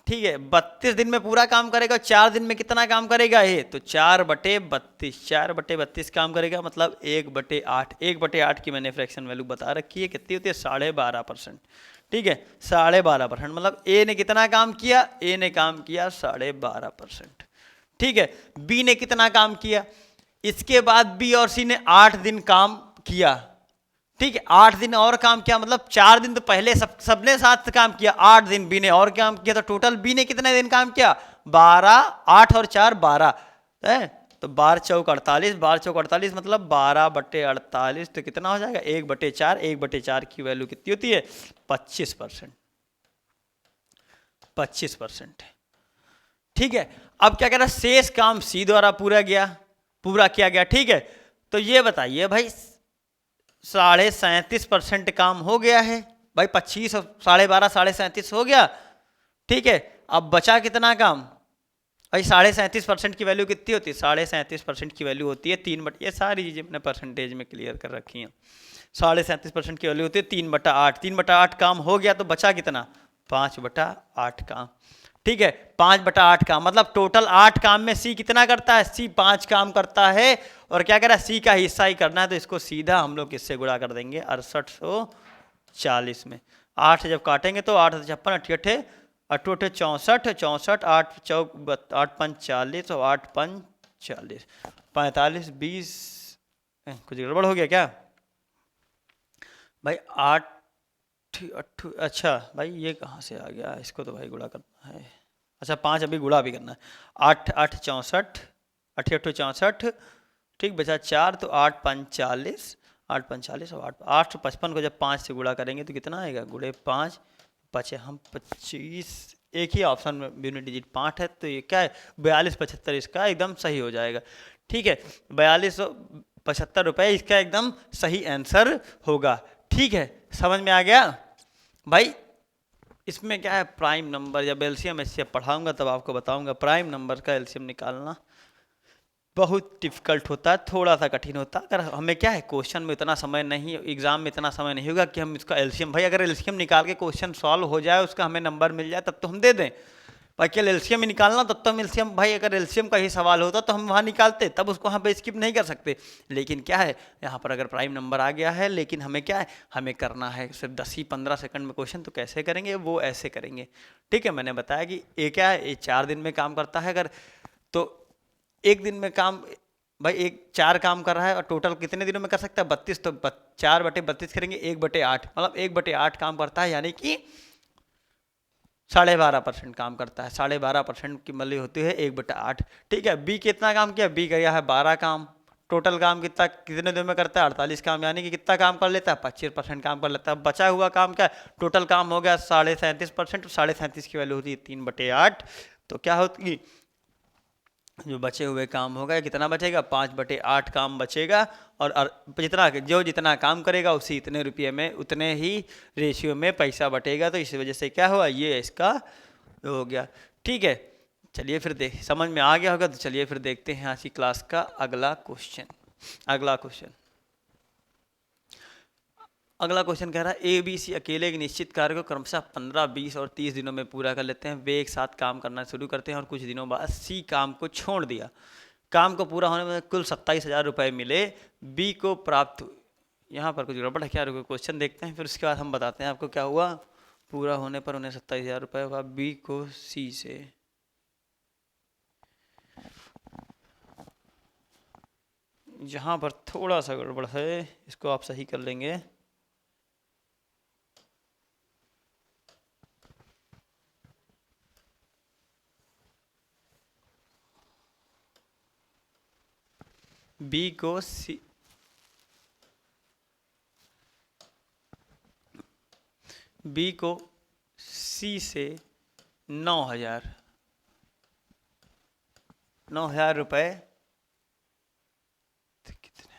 A: ठीक है 32 दिन में पूरा काम करेगा, 4 दिन में कितना काम करेगा ये, तो 4/32, 4/32 काम करेगा, मतलब 1/8। 1/8 की मैंने फ्रैक्शन वैल्यू बता रखी है, कितनी होती है 12.5%। ठीक है 12.5%, मतलब ए ने कितना काम किया, ए ने काम किया 12.5%। ठीक है, बी ने कितना काम किया, इसके बाद बी और सी ने 8 दिन काम किया। ठीक है, 8 दिन और काम किया, मतलब 4 दिन तो पहले सबने साथ काम किया, 8 दिन बी ने और काम किया, तो टोटल बी ने कितने दिन काम किया, 12, 8 और 4 12 है, तो 12 चौक 48, 12 चौक 48, मतलब 12/48, तो कितना हो जाएगा 1/4। 1/4 की वैल्यू कितनी होती है, 25%। 25%। ठीक है, अब क्या कह रहा है, शेष काम सी द्वारा पूरा किया गया। ठीक है, तो ये बताइए भाई 37.5% काम हो गया है भाई, 25 और 12.5 37.5 हो गया। ठीक है, अब बचा कितना काम भाई, 37.5% की वैल्यू कितनी होती है, 37.5% की वैल्यू होती है 3 ये सारी चीजें मैंने परसेंटेज में क्लियर कर रखी हैं। 37.5% की वैल्यू होती है 3/8। 3/8 काम हो गया, तो बचा कितना, 5/8 काम। ठीक है, 5/8 काम, मतलब टोटल 8 काम में सी कितना करता है, सी 5 काम करता है, और क्या कह रहा है, सी का हिस्सा ही करना है, तो इसको सीधा हम लोग किससे गुणा कर देंगे, 6840 में। 8 जब काटेंगे तो 8 56 अट्ठे 8 64, 64 8 चौक 8 5 40 और 8 5 40, 45 20। कुछ गड़बड़ हो गया क्या भाई, 8 अच्छा भाई ये कहाँ से आ गया, इसको तो भाई गुणा करना है। अच्छा 5 अभी गुणा भी करना है, 8 8 64, 8 8 64। ठीक बचा 4, तो 8 5 40, 8 5 40 और 8 8 55 को जब 5 से गुणा करेंगे तो कितना आएगा, गुणे 5 बचे हम 25। एक ही ऑप्शन में यूनिट डिजिट 5 है, तो ये क्या है 42.75, इसका एकदम सही हो जाएगा। ठीक है, 4275 रुपये इसका एकदम सही आंसर होगा। ठीक है, समझ में आ गया भाई। इसमें क्या है, प्राइम नंबर, जब एलसीएम एचसीएफ पढ़ाऊंगा तब आपको बताऊंगा, प्राइम नंबर का एलसीएम निकालना बहुत डिफिकल्ट होता है, थोड़ा सा कठिन होता है। अगर हमें क्या है, क्वेश्चन में इतना समय नहीं, एग्जाम में इतना समय नहीं होगा कि हम इसका एलसीएम, भाई अगर एलसीएम निकाल के क्वेश्चन सॉल्व हो जाए, उसका हमें नंबर मिल जाए, तब तो हम दे दें। भाई केवल एलसीएम ही निकालना, तब तो हम एलसीएम, भाई अगर एलसीएम का ही सवाल होता तो हम वहाँ निकालते, तब उसको वहाँ पे स्किप नहीं कर सकते। लेकिन क्या है, यहाँ पर अगर प्राइम नंबर आ गया है, लेकिन हमें क्या है, हमें करना है सिर्फ 10 ही 15 सेकंड में क्वेश्चन, तो कैसे करेंगे, वो ऐसे करेंगे। ठीक है, मैंने बताया कि ये क्या है, ये 4 दिन में काम करता है, अगर तो एक दिन में काम, भाई एक 4 काम कर रहा है, और टोटल कितने दिनों में कर सकता है 32, तो 4/32 करेंगे 1/8, मतलब 1/8 काम करता है, यानी कि 12.5% काम करता है। 12.5% की मल्ली होती है 1/8। ठीक है, बी कितना काम किया, बी किया है 12 काम। टोटल काम कितना, कितने दिन में करता है 48 काम, यानी कि कितना काम कर लेता है 25% काम कर लेता है। बचा हुआ काम क्या है, टोटल काम हो गया 37.5%, 37.5 की वैल्यू होती है 3/8, तो क्या होती, जो बचे हुए काम होगा कितना बचेगा, 5/8 काम बचेगा, और जितना काम करेगा उसी इतने रुपये में, उतने ही रेशियो में पैसा बटेगा, तो इसी वजह से क्या हुआ, ये इसका हो गया। ठीक है, चलिए फिर देख, समझ में आ गया होगा, तो चलिए फिर देखते हैं आज की क्लास का अगला क्वेश्चन। अगला क्वेश्चन कह रहा है, ए बी सी अकेले एक निश्चित कार्य को क्रमशः 15 20 और 30 दिनों में पूरा कर लेते हैं। वे एक साथ काम करना शुरू करते हैं, और कुछ दिनों बाद सी काम को छोड़ दिया। काम को पूरा होने में कुल 27,000 रुपये मिले, बी को प्राप्त, यहाँ पर कुछ गड़बड़ है क्या, रुको क्वेश्चन देखते हैं, फिर उसके बाद हम बताते हैं आपको क्या हुआ। पूरा होने पर उन्हें 27,000 रुपये हुआ, बी को सी से, यहाँ पर थोड़ा सा गड़बड़ है, इसको आप सही कर लेंगे। बी को सी बी को सी से 9,000 रुपए कितने,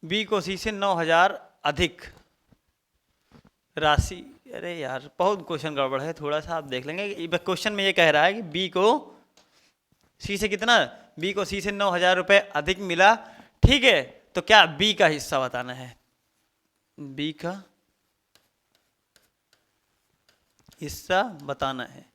A: बी को सी से 9,000 अधिक राशि। अरे यार बहुत क्वेश्चन गड़बड़ है, थोड़ा सा आप देख लेंगे। क्वेश्चन में ये कह रहा है कि बी को सी से कितना, बी को सी से 9,000 रुपए अधिक मिला, ठीक है। तो क्या बी का हिस्सा बताना है, बी का हिस्सा बताना है,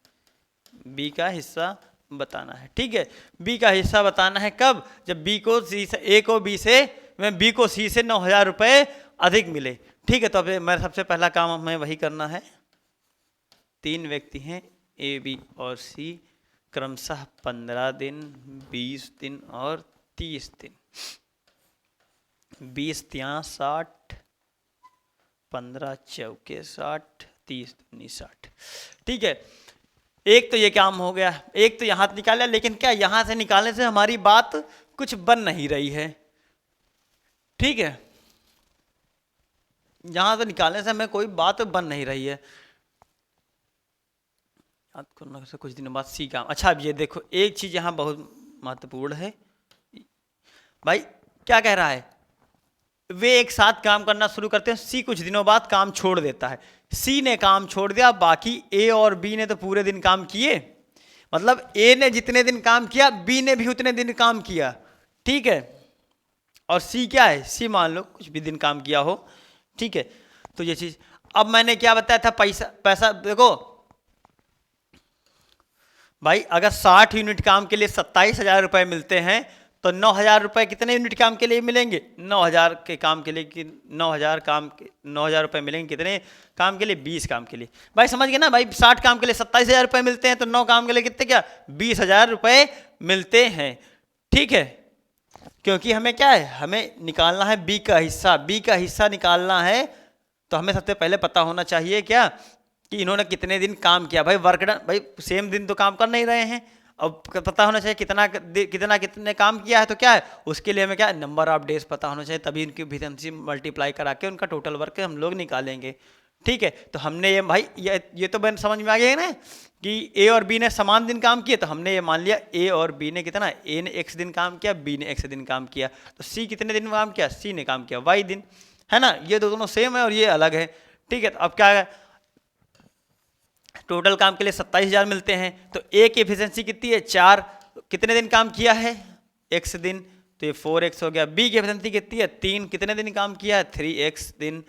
A: बी का हिस्सा बताना है, ठीक है। बी का हिस्सा बताना है कब, जब बी को सी से, ए को बी से, मैं बी को सी से 9,000 रुपए अधिक मिले, ठीक है। तो अब मेरा सबसे पहला काम हमें वही करना है। 3 व्यक्ति हैं ए बी और सी, क्रमशः 15 दिन, 20 दिन और 30 दिन। 20 तिया 60, 15 चौके 60, 30 दूनी 60, ठीक है। एक तो ये काम हो गया, एक तो यहां से निकाला, लेकिन क्या यहां से निकालने से हमारी बात कुछ बन नहीं रही है, ठीक है। यहां से निकालने से हमें कोई बात बन नहीं रही है। याद करने से कुछ दिनों बाद सी काम। अच्छा अब ये देखो, एक चीज यहां बहुत महत्वपूर्ण है भाई, क्या कह रहा है, वे एक साथ काम करना शुरू करते हैं, सी कुछ दिनों बाद काम छोड़ देता है। सी ने काम छोड़ दिया, बाकी ए और बी ने तो पूरे दिन काम किए, मतलब ए ने जितने दिन काम किया बी ने भी उतने दिन काम किया, ठीक है। और सी क्या है, सी मान लो कुछ भी दिन काम किया हो, ठीक है। तो ये चीज, अब मैंने क्या बताया था, पैसा पैसा देखो भाई, अगर 60 यूनिट काम के लिए 27,000 रुपए मिलते हैं, तो 9,000 रुपए कितने यूनिट काम के लिए मिलेंगे, 9,000 के काम के लिए कि 9,000 काम के 9,000 रुपए मिलेंगे कितने काम के लिए, 20 काम के लिए। भाई समझ गए ना भाई, 60 काम के लिए 27,000 रुपए मिलते हैं, तो 9 काम के लिए कितने, क्या 20,000 रुपए मिलते हैं, ठीक है। क्योंकि हमें क्या है, हमें निकालना है बी का हिस्सा, बी का हिस्सा निकालना है, तो हमें सबसे पहले पता होना चाहिए क्या, कि इन्होंने कितने दिन काम किया। भाई वर्क डन, भाई सेम दिन तो काम कर नहीं रहे हैं, अब पता होना चाहिए कितना कितना कितने काम किया है, तो क्या है उसके लिए हमें क्या नंबर ऑफ डेज पता होना चाहिए, तभी उनकी एफिशिएंसी मल्टीप्लाई करा के उनका टोटल वर्क हम लोग निकालेंगे, ठीक है। तो हमने ये भाई ये तो बन समझ में आ गया ना कि ए और बी ने समान दिन काम किए, तो हमने ये मान लिया ए और बी ने कितना, ए ने x दिन काम किया, बी ने x दिन काम किया, तो सी कितने दिन काम किया, सी ने काम किया y दिन, है ना। ये दोनों सेम है और ये अलग है, ठीक है। तो अब क्या है, टोटल काम के लिए 27,000 मिलते हैं, तो ए की एफिशिएंसी कितनी है 4, कितने दिन काम किया है x दिन, तो ये 4x हो गया। बी की एफिशिएंसी कितनी है 3, कितने दिन काम किया है 3x दिन।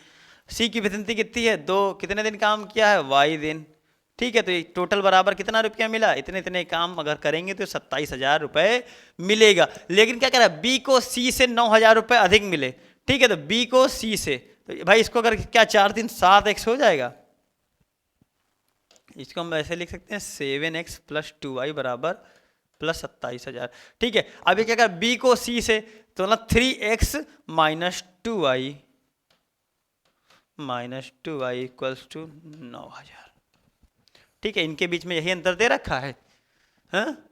A: सी की एफिशिएंसी कितनी है 2, कितने दिन काम किया है y दिन, ठीक है। तो ये टोटल बराबर कितना रुपया मिला, इतने इतने काम अगर करेंगे तो 27,000 रुपए मिलेगा। लेकिन क्या कह रहा है, बी को सी से 9,000 रुपए अधिक मिले, ठीक है। तो बी को सी से, तो भाई इसको अगर क्या 4 दिन 7x हो जाएगा, इसको हम ऐसे लिख सकते हैं 7x + 2y बराबर प्लस 27,000, ठीक है। अभी क्या कर, बी को सी से, तो मतलब 3x - 2y = 9,000, ठीक है। इनके बीच में यही अंतर दे रखा है, हाँ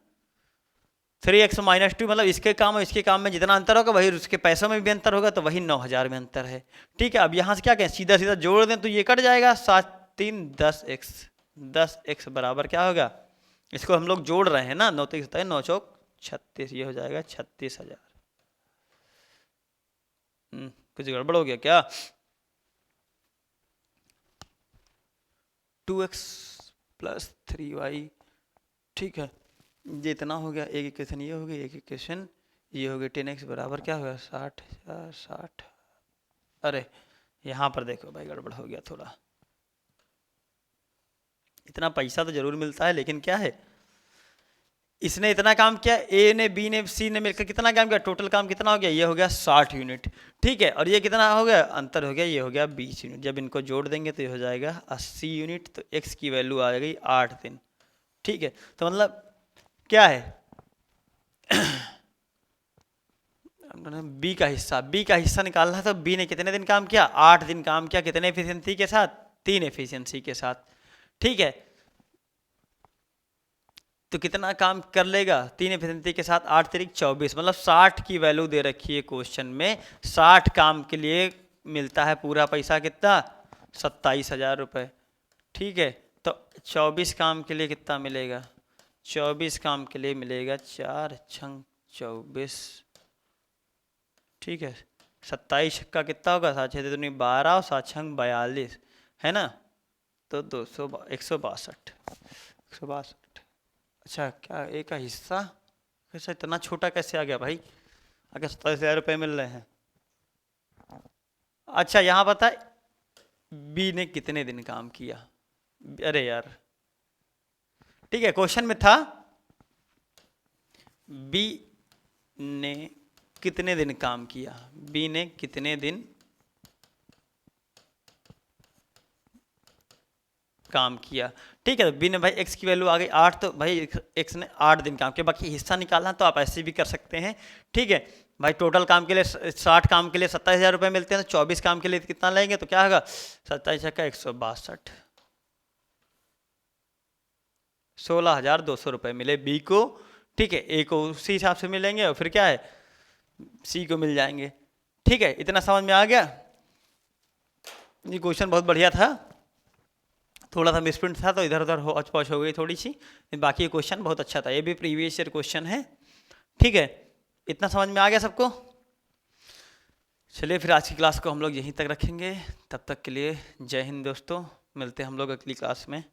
A: 3x - 2, मतलब इसके काम और इसके काम में जितना अंतर होगा वही उसके पैसों में भी अंतर होगा, तो वही 9,000 में अंतर है, ठीक है। अब यहाँ से क्या कहें, सीधा सीधा जोड़ दें तो ये कट जाएगा, 7 3 10x बराबर क्या होगा, इसको हम लोग जोड़ रहे हैं ना, 9 3 9 चौक 36, ये हो जाएगा 36,000। कुछ गड़बड़ हो गया क्या, 2x + 3y, ठीक है। ये इतना हो गया, एक इक्वेशन ये हो गई, एक इक्वेशन ये हो गई। 10x बराबर क्या होगा 60,060। अरे यहाँ पर देखो भाई गड़बड़ हो गया थोड़ा, इतना पैसा तो जरूर मिलता है, लेकिन क्या है, इसने इतना काम किया, ए ने बी ने सी ने मिलकर कितना काम किया, टोटल काम कितना हो गया, ये हो गया 60 यूनिट, ठीक है। और ये कितना हो गया, अंतर हो गया, ये हो गया 20 यूनिट। जब इनको जोड़ देंगे तो ये हो जाएगा 80 यूनिट, तो x की वैल्यू आ गई 8 दिन, ठीक है। तो मतलब क्या है बी का हिस्सा, बी का हिस्सा निकालना है, तो बी ने कितने दिन काम किया, 8 दिन काम किया, कितने एफिशिएंसी के साथ 3 एफिशिएंसी के साथ। ठीक है, तो कितना काम कर लेगा 3 एफिशिएंसी के साथ, 8 तरीक 24, मतलब 60 की वैल्यू दे रखी है क्वेश्चन में। 60 काम के लिए मिलता है पूरा पैसा कितना, 27,000 रुपये। ठीक है, तो 24 काम के लिए कितना मिलेगा, 24 काम के लिए मिलेगा 4 छंग 24। ठीक है, 27 का कितना होगा, 7 6 दूनी 12 और 7 छंग 42, है ना, तो 200 162। अच्छा, क्या ए का हिस्सा कैसा इतना छोटा कैसे आ गया भाई, अगर 27,000 रुपये मिल रहे हैं। अच्छा, यहाँ बताए बी ने कितने दिन काम किया, अरे यार, ठीक है, क्वेश्चन में था बी ने कितने दिन काम किया, बी ने कितने दिन काम किया। ठीक है, तो बी ने भाई एक्स की वैल्यू आ गई 8, तो भाई एक्स ने 8 दिन काम किया। बाकी हिस्सा निकालना तो आप ऐसे भी कर सकते हैं। ठीक है भाई, टोटल काम के लिए 60 काम के लिए 27,000 रुपये मिलते हैं, तो 24 काम के लिए कितना लेंगे, तो क्या होगा 27 का 162, 16,200 रुपये मिले बी को। ठीक है, ए को उसी हिसाब से मिलेंगे और फिर क्या है सी को मिल जाएंगे। ठीक है, इतना समझ में आ गया। ये क्वेश्चन बहुत बढ़िया था, थोड़ा सा मिसप्रिंट था तो इधर उधर हो अचपच हो गई थोड़ी सी, बाकी क्वेश्चन बहुत अच्छा था, ये भी प्रीवियस ईयर क्वेश्चन है। ठीक है, इतना समझ में आ गया सबको। चलिए फिर आज की क्लास को हम लोग यहीं तक रखेंगे, तब तक के लिए जय हिंद दोस्तों, मिलते हैं हम लोग अगली क्लास में।